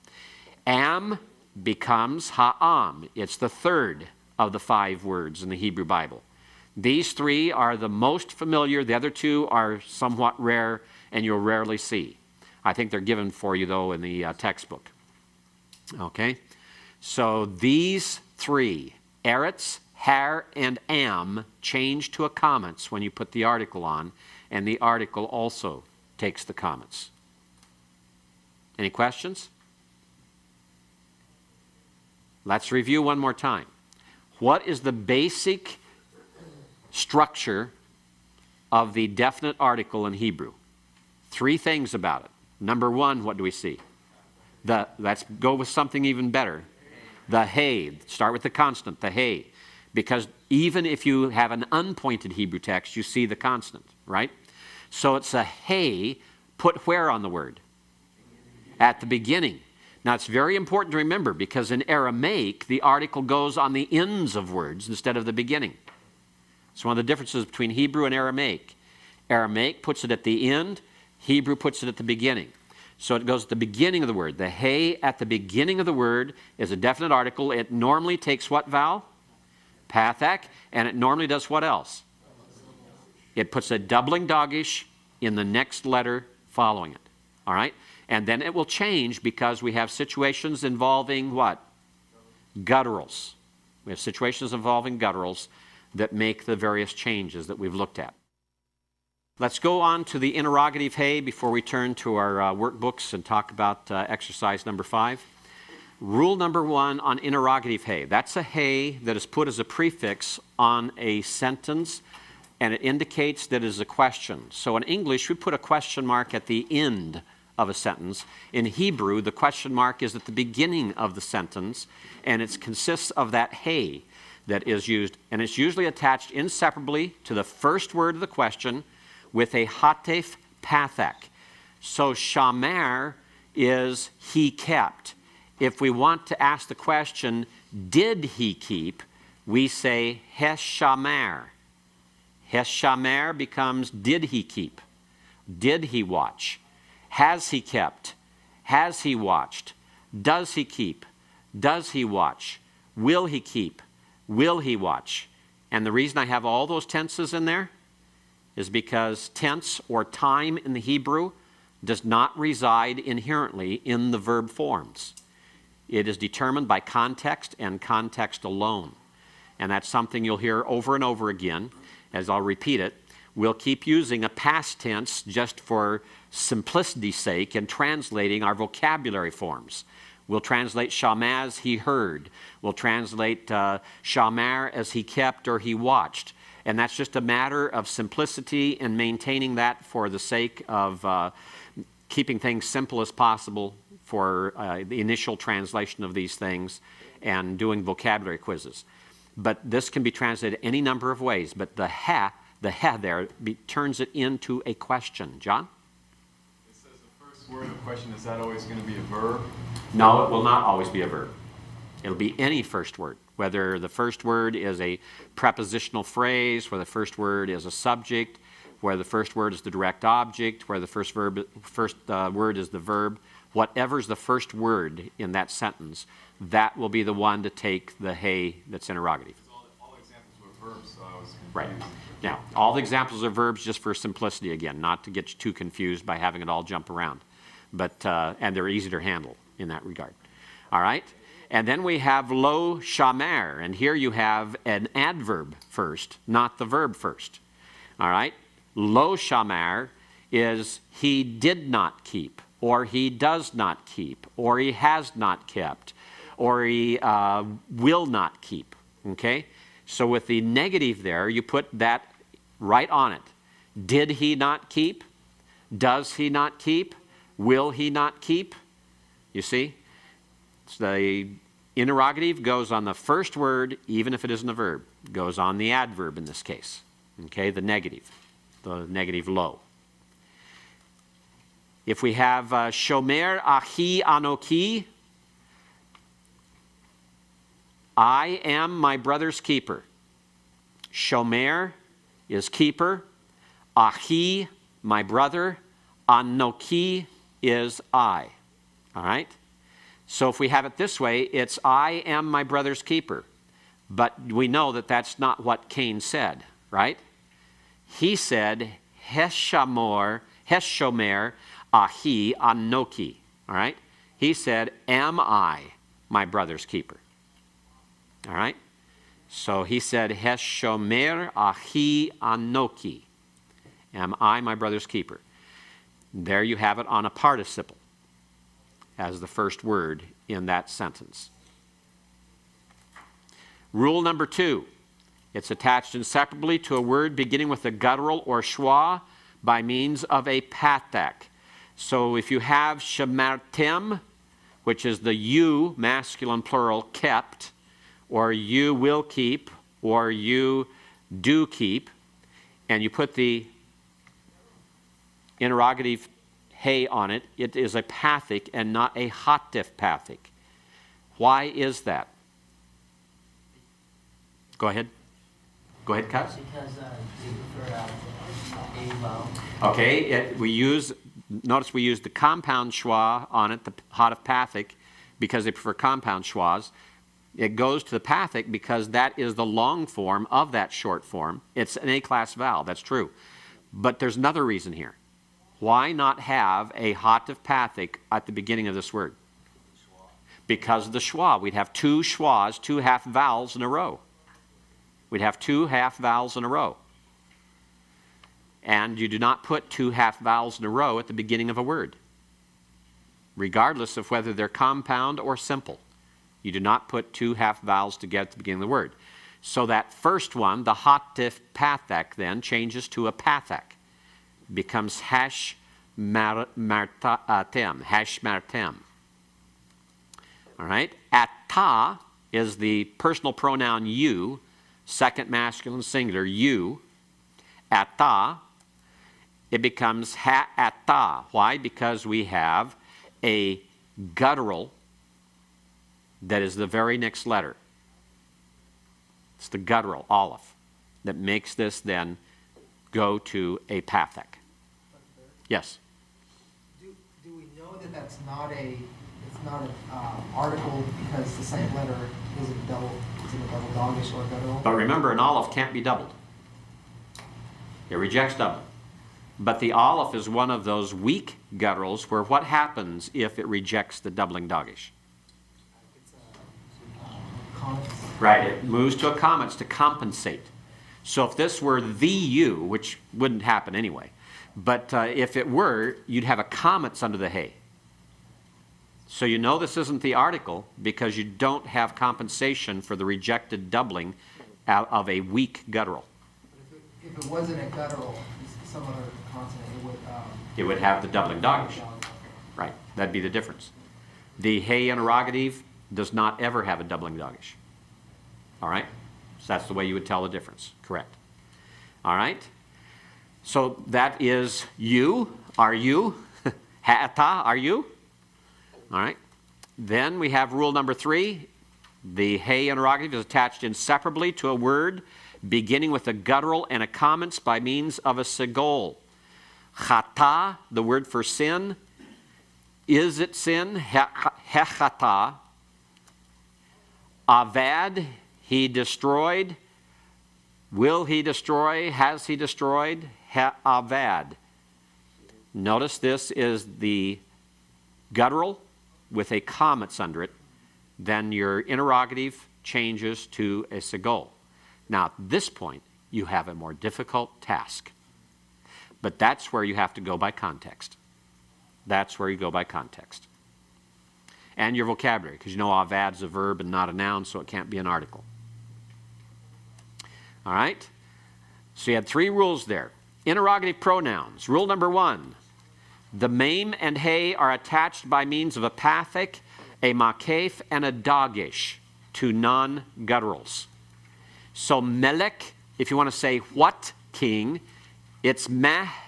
Am becomes ha'am. It's the third of the 5 words in the Hebrew Bible. These 3 are the most familiar. The other 2 are somewhat rare and you'll rarely see. I think they're given for you, though, in the textbook. Okay? So these 3, eretz, har, and am, change to a qamets when you put the article on, and the article also takes the qamets. Any questions? Let's review one more time. What is the basic structure of the definite article in Hebrew? 3 things about it. Number 1, what do we see? Let's go with something even better. The he. Start with the constant, the he. Because even if you have an unpointed Hebrew text, you see the constant, right? So it's a he put where on the word? At the beginning. Now it's very important to remember because in Aramaic, the article goes on the ends of words instead of the beginning. It's one of the differences between Hebrew and Aramaic. Aramaic puts it at the end. Hebrew puts it at the beginning. So it goes at the beginning of the word. The he at the beginning of the word is a definite article. It normally takes what vowel? Pathach. And it normally does what else? It puts a doubling dagesh in the next letter following it. All right? And then it will change because we have situations involving what? Gutturals. We have situations involving gutturals that make the various changes that we've looked at. Let's go on to the interrogative he before we turn to our workbooks and talk about exercise number 5. Rule number 1 on interrogative he. That's a he that is put as a prefix on a sentence and it indicates that it is a question. So in English, we put a question mark at the end of a sentence. In Hebrew, the question mark is at the beginning of the sentence and it consists of that he. that is used, and it's usually attached inseparably to the first word of the question with a hateph pathach. So shamer is he kept. If we want to ask the question, did he keep, we say heshamer. Heshamer becomes did he keep? Did he watch? Has he kept? Has he watched? Does he keep? Does he watch? Will he keep? Will he watch? And the reason I have all those tenses in there is because tense or time in the Hebrew does not reside inherently in the verb forms. It is determined by context and context alone. And that's something you'll hear over and over again, as I'll repeat it. We'll keep using a past tense just for simplicity's sake in translating our vocabulary forms. We'll translate shamaz, he heard. We'll translate shamar as he kept or he watched. And that's just a matter of simplicity and maintaining that for the sake of keeping things simple as possible for the initial translation of these things and doing vocabulary quizzes. But this can be translated any number of ways. But the ha there turns it into a question. John? It says the first word of the question, is that always going to be a verb? No, it will not always be a verb. It'll be any first word, whether the first word is a prepositional phrase, whether the first word is a subject, where the first word is the direct object, where the first word is the verb. Whatever's the first word in that sentence, that will be the one to take the hey that's interrogative. All examples were verbs, so I was confused. Right. Now, all the examples are verbs just for simplicity again, not to get you too confused by having it all jump around. But, and they're easy to handle in that regard. All right? And then we have lo shamer, and here you have an adverb first, not the verb first. All right? Lo shamer is he did not keep, or he does not keep, or he has not kept, or he will not keep. Okay? So with the negative there, you put that right on it. Did he not keep? Does he not keep? Will he not keep? You see? So the interrogative goes on the first word, even if it isn't a verb. It goes on the adverb in this case. Okay, the negative lo. If we have shomer achi anoki, I am my brother's keeper. Shomer is keeper. Achi, my brother. Anoki is I. All right? So if we have it this way, it's I am my brother's keeper. But we know that that's not what Cain said, right? He said, Heshomer ahi anoki. All right? He said, am I my brother's keeper? All right? So he said, Heshomer ahi anoki. Am I my brother's keeper? There you have it on a participle as the first word in that sentence. Rule number 2. It's attached inseparably to a word beginning with a guttural or shewa by means of a pathach. So if you have shemartem, which is the you, masculine plural, kept, or you will keep, or you do keep, and you put the interrogative hey on it, it is a pathach and not a hateph pathach. Why is that? Go ahead. Go ahead, Kaz. Because you prefer a vowel. Okay, notice we use the compound schwa on it, the hateph pathach, because they prefer compound schwas. It goes to the pathach because that is the long form of that short form. It's an A-class vowel, that's true. But there's another reason here. Why not have a hateph pathach at the beginning of this word? Because of the schwa. We'd have two schwas, two half vowels in a row. We'd have two half vowels in a row. And you do not put two half vowels in a row at the beginning of a word, regardless of whether they're compound or simple. You do not put two half vowels together at the beginning of the word. So that first one, the hateph pathach, then changes to a pathach. Becomes hashmartem. Hashmartem. All right? Ata is the personal pronoun you, second masculine singular, you. Ata, it becomes ha'ata. Why? Because we have a guttural that is the very next letter. It's the guttural, aleph, that makes this then go to a pathach. Yes? Do we know that that's not an article because the second letter is in a double dagesh or guttural? But remember, an aleph can't be doubled. It rejects doubling. But the aleph is one of those weak gutturals where what happens if it rejects the doubling dagesh? It's qamets. Right, it moves to a qamets to compensate. So if this were the you, which wouldn't happen anyway, but if it were, you'd have a qamets under the hay. So you know this isn't the article because you don't have compensation for the rejected doubling out of a weak guttural. But if it wasn't a guttural, some other consonant, It would have the doubling dagesh. Right, that'd be the difference. The hay interrogative does not ever have a doubling dagesh. All right? So that's the way you would tell the difference. Correct. All right? So that is you. Are you? Ha'ata, are you? All right. Then we have rule number 3. The hay interrogative is attached inseparably to a word beginning with a guttural and a qamets by means of a seghol. Chata, the word for sin. Is it sin? Hechata. Avad, he destroyed. Will he destroy? Has he destroyed? Avad. Notice this is the guttural with a qamets under it. Then your interrogative changes to a seghol. Now, at this point, you have a more difficult task. But that's where you have to go by context. That's where you go by context. And your vocabulary, because you know avad's a verb and not a noun, so it can't be an article. All right? So you had 3 rules there. Interrogative pronouns. Rule number 1. The mem and hay are attached by means of a pathach, a makef, and a dagesh to non-gutturals. So melek, if you want to say what king, it's melek.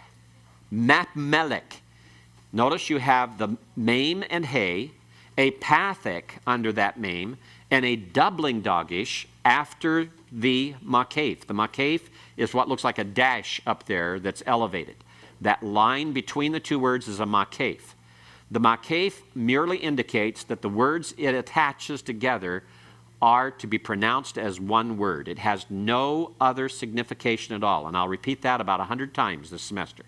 Notice you have the mem and hay, a pathach under that mem, and a doubling dagesh after the makef. The makef is what looks like a dash up there that's elevated. That line between the 2 words is a makef. The makef merely indicates that the words it attaches together are to be pronounced as one word. It has no other signification at all. And I'll repeat that about 100 times this semester.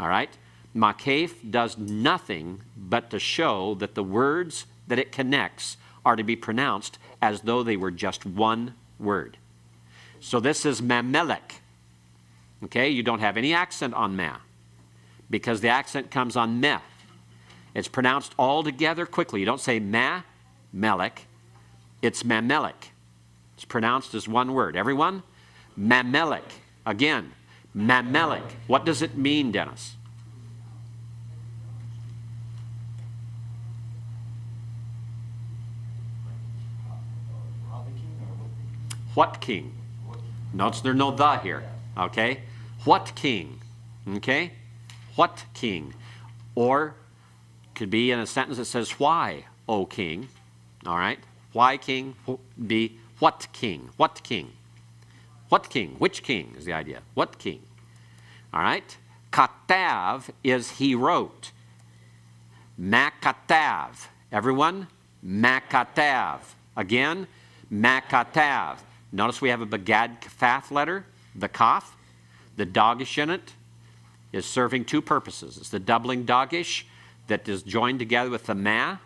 All right? Makef does nothing but to show that the words that it connects are to be pronounced as though they were just one word. So this is mamelek. Okay? You don't have any accent on ma because the accent comes on meh. It's pronounced all together quickly. You don't say ma, melek. It's mamelek. It's pronounced as one word. Everyone? Mamelek. Again, mamelek. What does it mean, Dennis? What king? Notice there's no the here. Okay? What king? Okay? What king? Or could be in a sentence that says, why, O king? All right? Why king? Be what king? What king? What king? Which king is the idea? What king? All right? Katav is he wrote. Makatav. Everyone? Makatav. Again, makatav. Notice we have a begad kafath letter, the kaf. The dagesh in it is serving 2 purposes. It's the doubling dagesh that is joined together with the ma,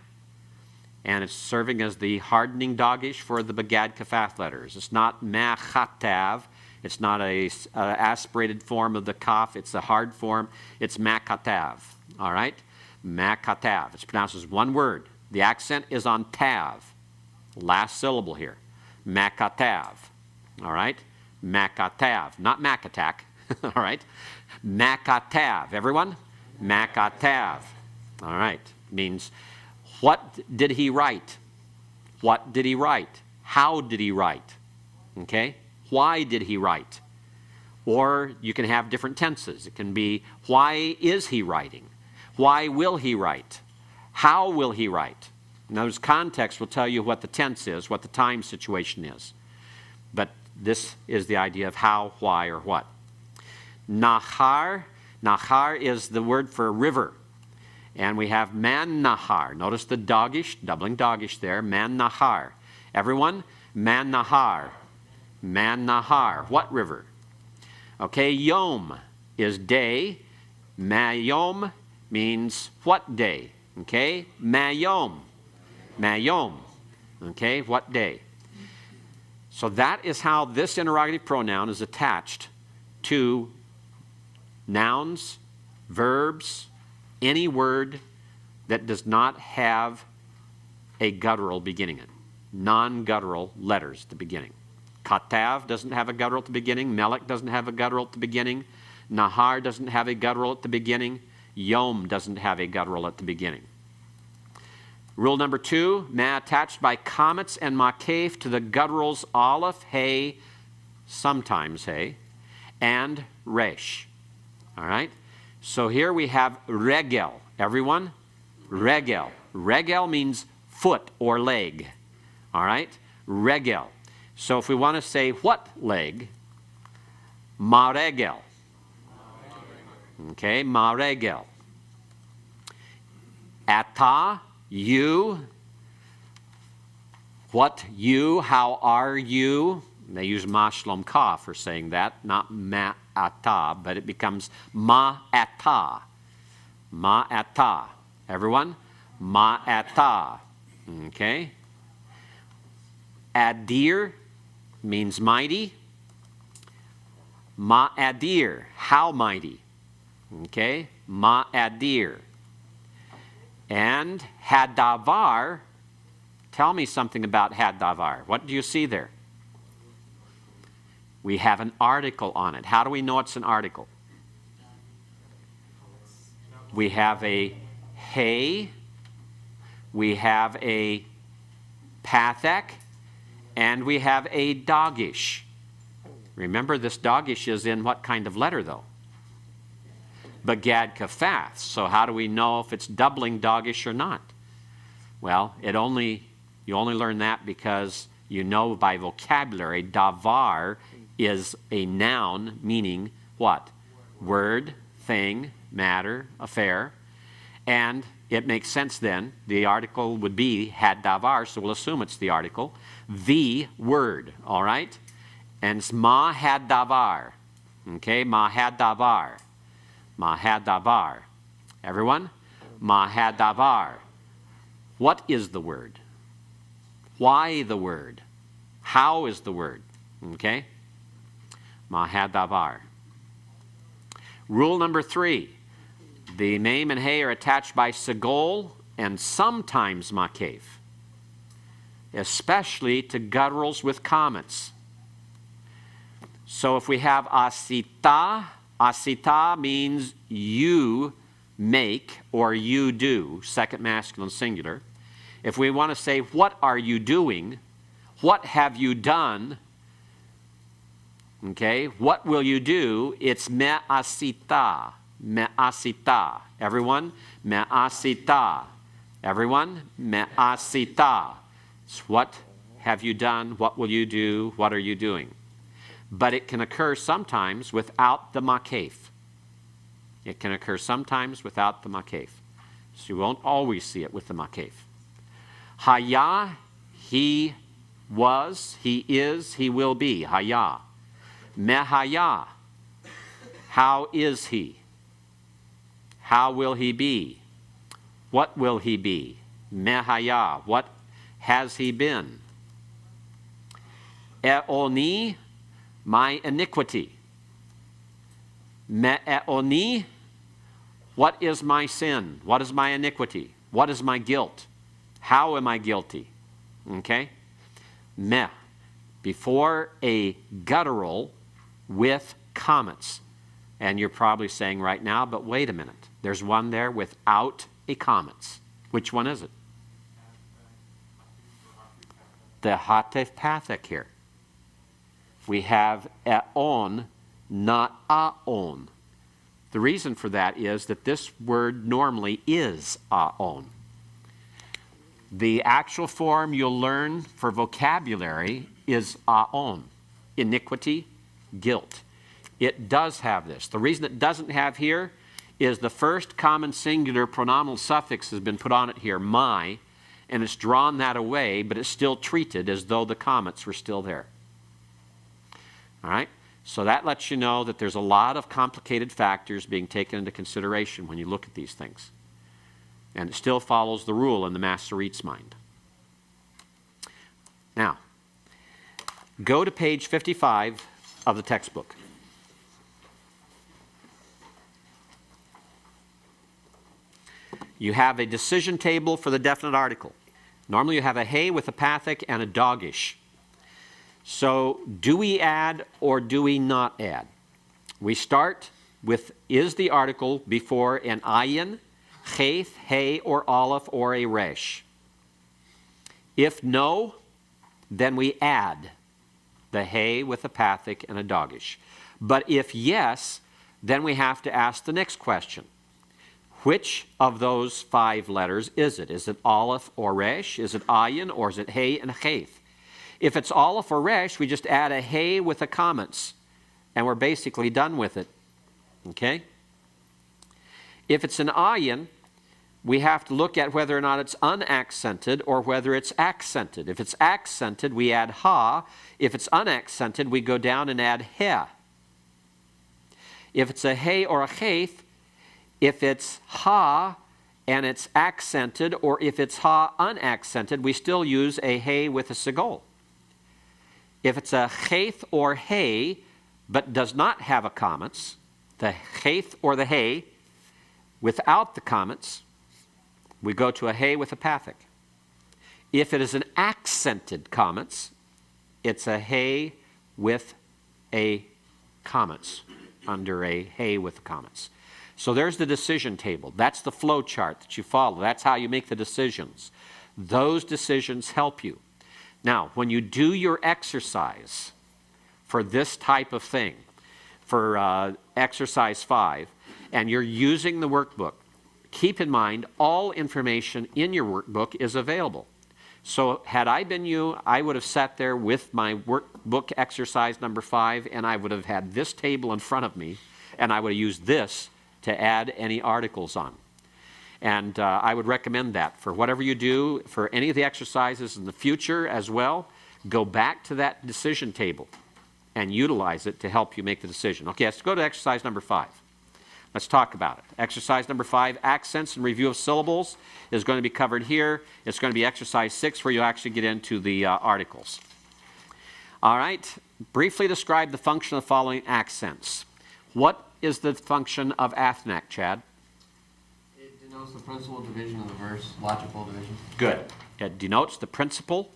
and it's serving as the hardening dagesh for the begad kafath letters. It's not ma chatav. It's not a aspirated form of the kaf. It's a hard form. It's ma katav. All right? Ma katav. It's pronounced as one word. The accent is on tav. Last syllable here. Ma katav. All right? Ma katav. Not makatac. All right? Ma katav. Everyone? Ma katav. All right. Means, what did he write? What did he write? how did he write? Okay? Why did he write? Or you can have different tenses. It can be, why is he writing? Why will he write? How will he write? And those context will tell you what the tense is, what the time situation is. But this is the idea of how, why, or what. Nahar. Nahar is the word for a river. And we have man nahar. Notice the dagesh, doubling dagesh there. Man nahar. Everyone, man nahar. Man nahar. What river? Okay, yom is day. Mayom means what day? Okay, mayom. Mayom. Okay, what day? So that is how this interrogative pronoun is attached to nouns, verbs, any word that does not have a guttural beginning it. Non-guttural letters at the beginning. Katav doesn't have a guttural at the beginning. Melech doesn't have a guttural at the beginning. Nahar doesn't have a guttural at the beginning. Yom doesn't have a guttural at the beginning. Rule number 2, ma attached by qamets and makef to the gutturals aleph, hey, sometimes hey, and resh. All right? So here we have regel. Everyone? Regel. Regel means foot or leg. All right? Regel. So if we want to say what leg? Maregel. Okay, maregel. Ata, you. What you? How are you? They use ma shlom ka for saying that, not ma ata, but it becomes ma ata. Ma ata. Everyone? Ma ata. Okay? Adir means mighty. Ma adir, how mighty. Okay? Ma adir. And hadavar, tell me something about hadavar. What do you see there? We have an article on it. How do we know it's an article? We have a hey, we have a pathach, and we have a dagesh. Remember, this dagesh is in what kind of letter, though? Bagad kafath. So how do we know if it's doubling dagesh or not? Well, you only learn that because you know by vocabulary, davar is a noun meaning what? Word, thing, matter, affair. And it makes sense then. The article would be had davar, so we'll assume it's the article. The word, all right? And it's ma had davar. Okay, ma had davar. Ma had davar. Everyone? Ma had davar. What is the word? Why the word? How is the word? Okay? Ma had davar. Rule number 3. The name and hey are attached by seghol and sometimes makef, especially to gutturals with qamets. So if we have asita, asita means you make or you do, second masculine singular. If we want to say, what are you doing? What have you done? Okay, what will you do? It's me'asita. Me'asita. Everyone? Me'asita. Everyone? Me'asita. It's what have you done? What will you do? What are you doing? But it can occur sometimes without the makef. It can occur sometimes without the makef. So you won't always see it with the makef. Haya, he was, he is, he will be. Haya. Mehaya, how is he? How will he be? What will he be? Mehaya, what has he been? Eoni, my iniquity. Me'eoni, what is my sin? What is my iniquity? What is my guilt? How am I guilty? Okay? Meh, before a guttural with qamets. And you're probably saying right now, but wait a minute. There's one there without a qamets. Which one is it? the hateph pathach here. We have aon, not aon. The reason for that is that this word normally is aon. The actual form you'll learn for vocabulary is aon, iniquity, guilt. It does have this. The reason it doesn't have here is the first common singular pronominal suffix has been put on it here, my, and it's drawn that away, but it's still treated as though the qamets were still there. All right? So that lets you know that there's a lot of complicated factors being taken into consideration when you look at these things. And it still follows the rule in the Masorete's mind. Now, go to page 55 of the textbook. You have a decision table for the definite article. Normally you have a hey with a pathach and a dagesh. So do we add or do we not add? We start with is the article before an ayin, hateph, hey, or aleph, or a resh. If no, then we add the hey with a pathach and a dagesh. But if yes, then we have to ask the next question. Which of those 5 letters is it? Is it aleph or resh? Is it ayin or is it hey and hateph? If it's aleph or resh, we just add a hey with a qamets, and we're basically done with it. Okay? If it's an ayin, we have to look at whether or not it's unaccented or whether it's accented. If it's accented, we add ha. If it's unaccented, we go down and add he. If it's a hey or a hateph, if it's ha and it's accented, or if it's ha unaccented, we still use a hey with a seghol. If it's a hateph or hey, but does not have a qamets, the hateph or the hey, without the qamets, we go to a hey with a pathach. If it is an accented qamets, it's a hey with a qamets, under a hey with qamets. So there's the decision table. That's the flow chart that you follow. That's how you make the decisions. Those decisions help you. Now, when you do your exercise for this type of thing, for exercise 5, and you're using the workbook, keep in mind all information in your workbook is available. So had I been you, I would have sat there with my workbook exercise number 5, and I would have had this table in front of me, and I would have used this to add any articles on. And I would recommend that for whatever you do, for any of the exercises in the future as well, go back to that decision table and utilize it to help you make the decision. Okay, let's go to exercise number 5. Let's talk about it. Exercise number 5, accents and review of syllables, is going to be covered here. It's going to be exercise 6 where you actually get into the articles. All right, briefly describe the function of the following accents. What is the function of pathach, Chad? It denotes the principal division of the verse, logical division. Good. It denotes the principal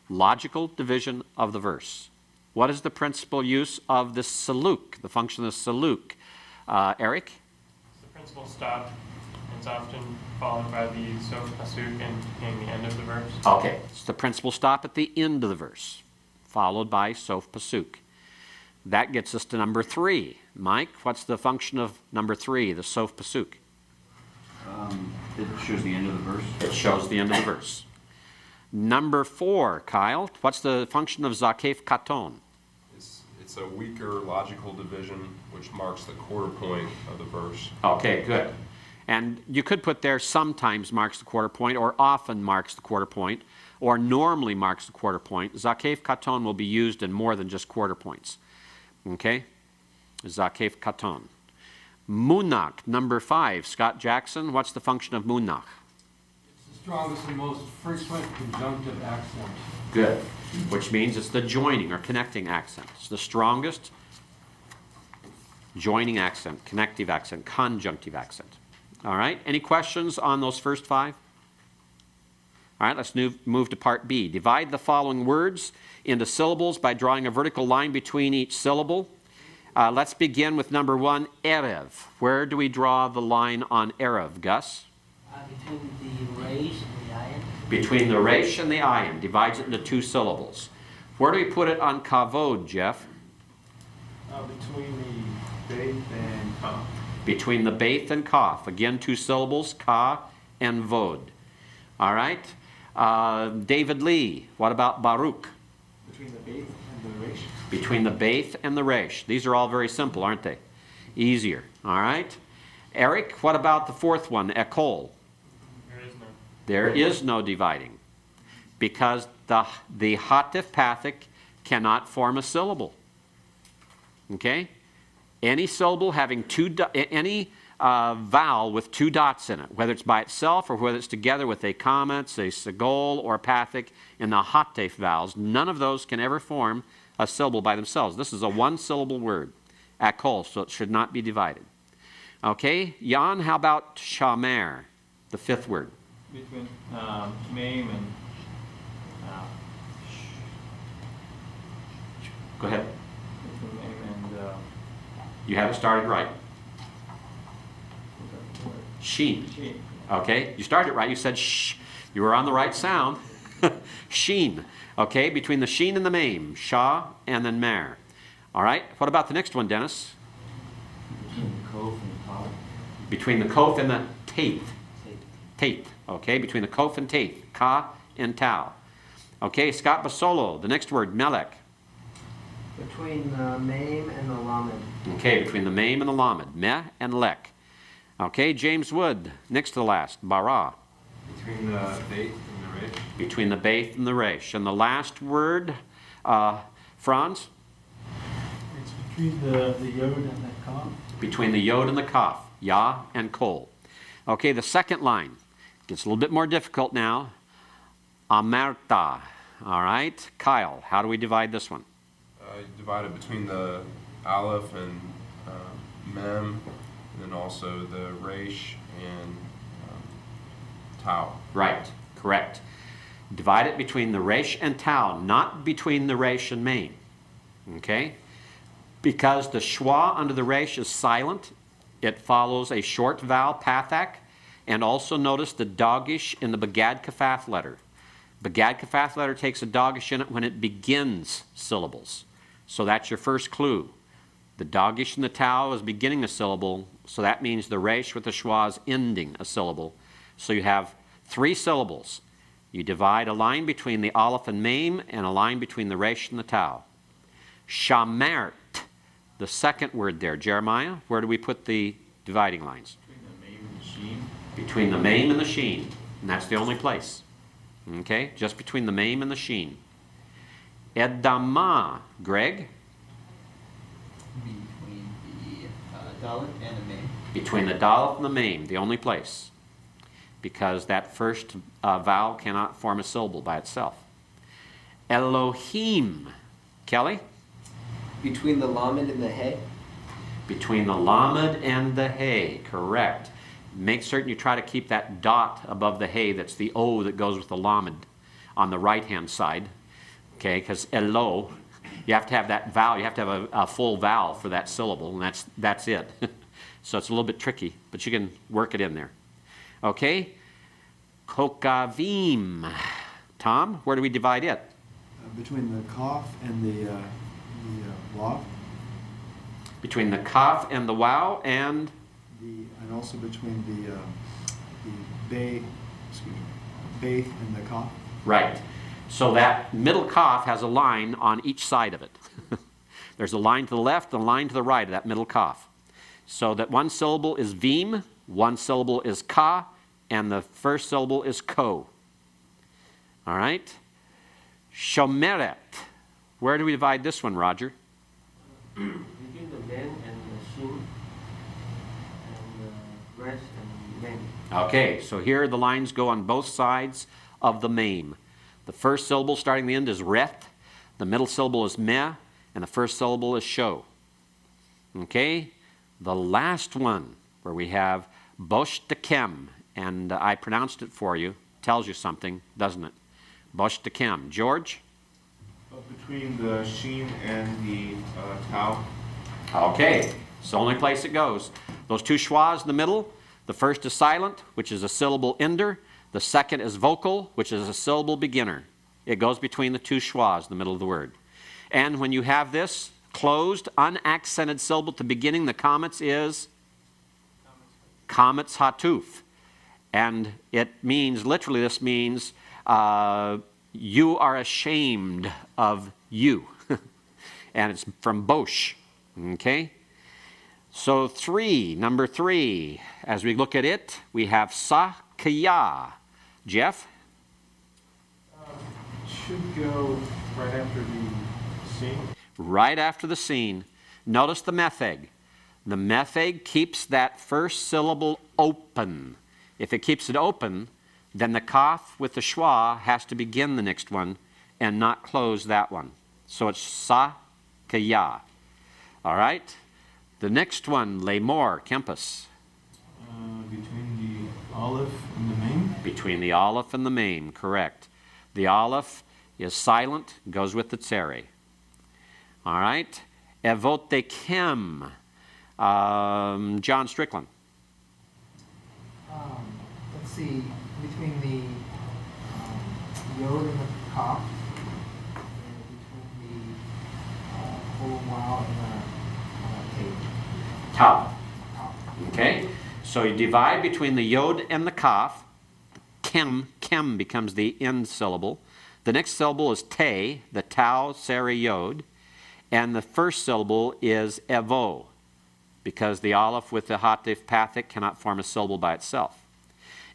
logical division of the verse. What is the principal use of the saluk, the function of the saluk? Eric? It's the principal stop. It's often followed by the sof pasuk and the end of the verse. Okay. It's the principal stop at the end of the verse, followed by sof pasuk. That gets us to number 3. Mike, what's the function of number 3, the sof pasuk? It shows the end of the verse. It shows the end of the verse. Number 4, Kyle, what's the function of zakef katon? It's a weaker logical division which marks the quarter point of the verse. Okay, good. And you could put there sometimes marks the quarter point, or often marks the quarter point, or normally marks the quarter point. Zakef katon will be used in more than just quarter points. Okay? Zakef katon. Munach, number 5. Scott Jackson, what's the function of munach? It's the strongest and most frequent conjunctive accent. Good. Which means it's the joining or connecting accent. It's the strongest joining accent, connective accent, conjunctive accent. All right? Any questions on those first 5? All right, let's move to part B. Divide the following words into syllables by drawing a vertical line between each syllable. Let's begin with number 1, erev. Where do we draw the line on erev, Gus? Between the resh and the ayin. Between the resh and the ayin. Divides it into 2 syllables. Where do we put it on kavod, Jeff? Between the beith and kaf. Between the beith and kaf. Again, 2 syllables, ka and vod. All right? David Lee, what about Baruch? Between the beith and the resh. Between the beith and the resh. These are all very simple, aren't they? Easier. All right? Eric, what about the 4th one, ekol? There is no. There is no dividing because the hateph pathach cannot form a syllable. Okay? Any syllable having any vowel with 2 dots in it, whether it's by itself or whether it's together with a qamets, a seghol, or a pathach in the hateph vowels, none of those can ever form a syllable by themselves. This is a 1-syllable word, ekol, so it should not be divided. Okay, Jan, how about shamer, the 5th word? Between mame and Go ahead. between mame and You have it started right. Sheen. sheen. Okay, you started it right. You said shh. You were on the right sound. Sheen. Okay, between the sheen and the mame. Shah and then mer. All right, what about the next one, Dennis? Between the kof and the tau. Between the kof and the taith. Taith. Okay, between the kof and taith. Ka and tau. Okay, Scott Basolo, the next word, melech. Between the mame and the lamed. Okay, between the mame and the lamed. Meh and lek. Okay, James Wood, next to the last, bara. Between the beith and the resh. Between the beith and the resh. And the last word, Franz? It's between the yod and the kaf. Between the yod and the kaf, ya and kol. Okay, the second line gets a little bit more difficult now. Amarta. All right, Kyle, how do we divide this one? Divided between the aleph and mem, and then also the resh and tau. Right, correct. Divide it between the resh and tau, not between the resh and mame. Okay? Because the shewa under the resh is silent, it follows a short vowel, pathach, and also notice the dagesh in the begad kafath letter. Begad kafath letter takes a dagesh in it when it begins syllables. So that's your first clue. The dagesh in the tau is beginning a syllable, so that means the resh with the shewa is ending a syllable. So you have 3 syllables. You divide a line between the aleph and mame and a line between the resh and the tau. Shamert, the second word there. Jeremiah, where do we put the dividing lines? Between the mame and the sheen. Between the mame and the sheen. And that's the only place. Okay? Just between the mame and the sheen. Edama, Greg? Between the dalet and the mame. Between the dalet and the mame, the only place. Because that first vowel cannot form a syllable by itself. Elohim. Kelly? Between the lamed and the he. Between the lamed and the he, correct. Make certain you try to keep that dot above the he, that's the O that goes with the lamed on the right-hand side. Okay, because elo, you have to have that vowel, you have to have a full vowel for that syllable, and that's it. So it's a little bit tricky, but you can work it in there. Okay, kokavim. Tom, where do we divide it? Between the kaf and the waw. Between the kaf and the wow and And also between the beith and the kaf. right. So that middle kaf has a line on each side of it. There's a line to the left and a line to the right of that middle kaf. So that one syllable is vim, one syllable is ka, and the first syllable is ko. All right? Shomeret. Where do we divide this one, Roger? Between the mem and the sheen and the resh and mame. Okay, so here the lines go on both sides of the mame. The first syllable starting the end is reth, the middle syllable is meh, and the first syllable is sho. Okay, the last one where we have bosh dekem, and I pronounced it for you, tells you something, doesn't it? Bosh dekem. George? Between the sheen and the tau. Okay, it's the only place it goes. Those 2 schwas in the middle, the first is silent, which is a syllable ender. The second is vocal, which is a syllable beginner. It goes between the two schwas in the middle of the word. And when you have this closed, unaccented syllable at the beginning, the qamets is qamets hateph. And it means, literally this means, you are ashamed of you. And it's from Bosch. Okay? So number three, as we look at it, we have sa, kya. Jeff? Should go right after the scene. Right after the scene. Notice the metheg. The metheg keeps that first syllable open. If it keeps it open, then the kaf with the schwa has to begin the next one and not close that one. So it's sa, kya. All right? The next one, lemor, Kempis. Between the aleph and the mem. Between the aleph and the mem, correct. The aleph is silent, goes with the tsere. All right? Evotekem. John Strickland. Let's see, between the yod and the kaf, and between the whole wow and the Top. Okay? So you divide between the yod and the kaf. Kem becomes the end syllable. The next syllable is te, the tau, seri, yod. And the first syllable is evo, because the aleph with the hateph, pathach cannot form a syllable by itself.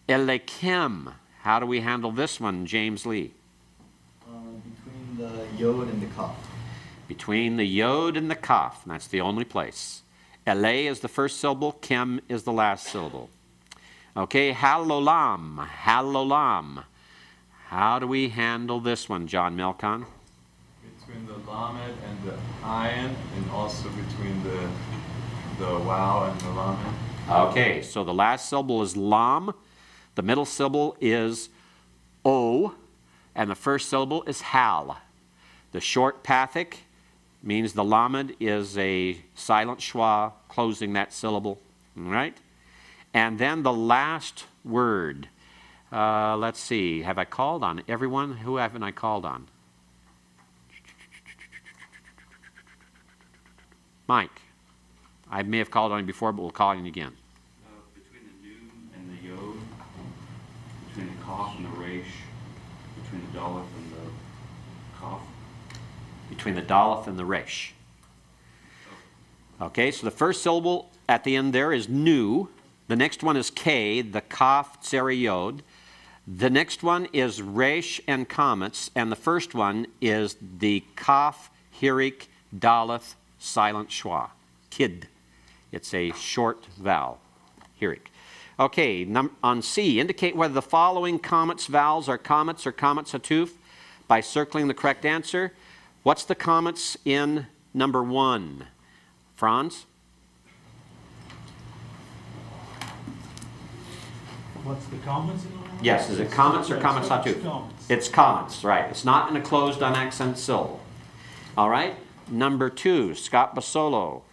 Elekem. How do we handle this one, James Lee? Between the yod and the kaf. Between the yod and the kaf. That's the only place. Ele is the first syllable. Kem is the last syllable. Okay, halolam. Halolam. How do we handle this one, John Melkon? Between the lamed and the ayin, and also between the wow and the lamed. Okay, so the last syllable is lam. The middle syllable is o. And the first syllable is hal. The short pathach means the lamed is a silent schwa closing that syllable. All right? And then the last word. Let's see. Have I called on everyone? Who haven't I called on? Mike. I may have called on you before, but we'll call on you again. Between the noon and the yod, between the kaf and the resh, between the daleth and the kaf. Between the daleth and the resh. Okay, so the first syllable at the end there is nu. The next one is k, the kaf, tseri, yod. The next one is resh and qamets, and the first one is the kaf, hirik, daleth, silent schwa, kid. It's a short vowel, hirik. Okay, on C, indicate whether the following qamets vowels are qamets or qamets hateph by circling the correct answer. What's the qamets in number 1? Franz? What's the comments? Yes, is it qamets or qamets hateph? It's qamets, right. It's not in a closed unaccented syllable. All right, number 2, Scott Basolo.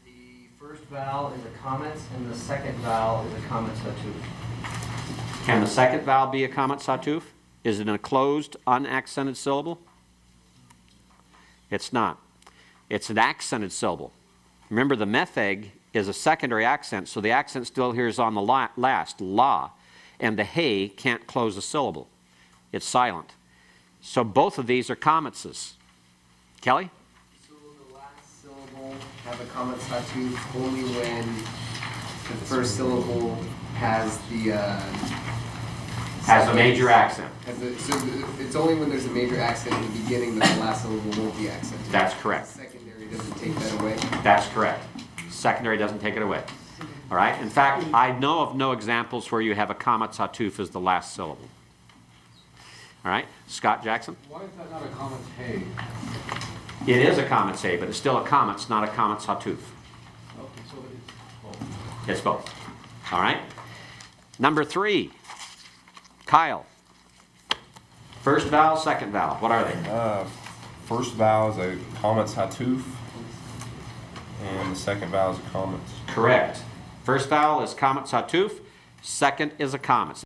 The first vowel is a qamets, and the second vowel is a qamets hateph. Can the second vowel be a qamets hateph? Is it in a closed unaccented syllable? It's not. It's an accented syllable. Remember, the metheg is a secondary accent, so the accent still here is on the last, la, and the hey can't close a syllable. It's silent. So both of these are qametses. Kelly? So will the last syllable have a qamets hateph only when the first syllable has the Has a major accent. so it's only when there's a major accent in the beginning that the last syllable won't be accented. That's correct. Secondary doesn't take that away. That's correct. Secondary doesn't take it away. All right? In fact, I know of no examples where you have a qamets hateph as the last syllable. All right? Scott Jackson? Why is that not a qamets hey? It is a qamets hey, but it's still a qamets, not a qamets hateph. Okay, so it's both. It's both. All right? Number 3, Kyle. First vowel, second vowel. What are they? First vowel is a qamets hateph, and the second vowel is a qamets. Correct. First vowel is qamets hateph. Second is a qamets.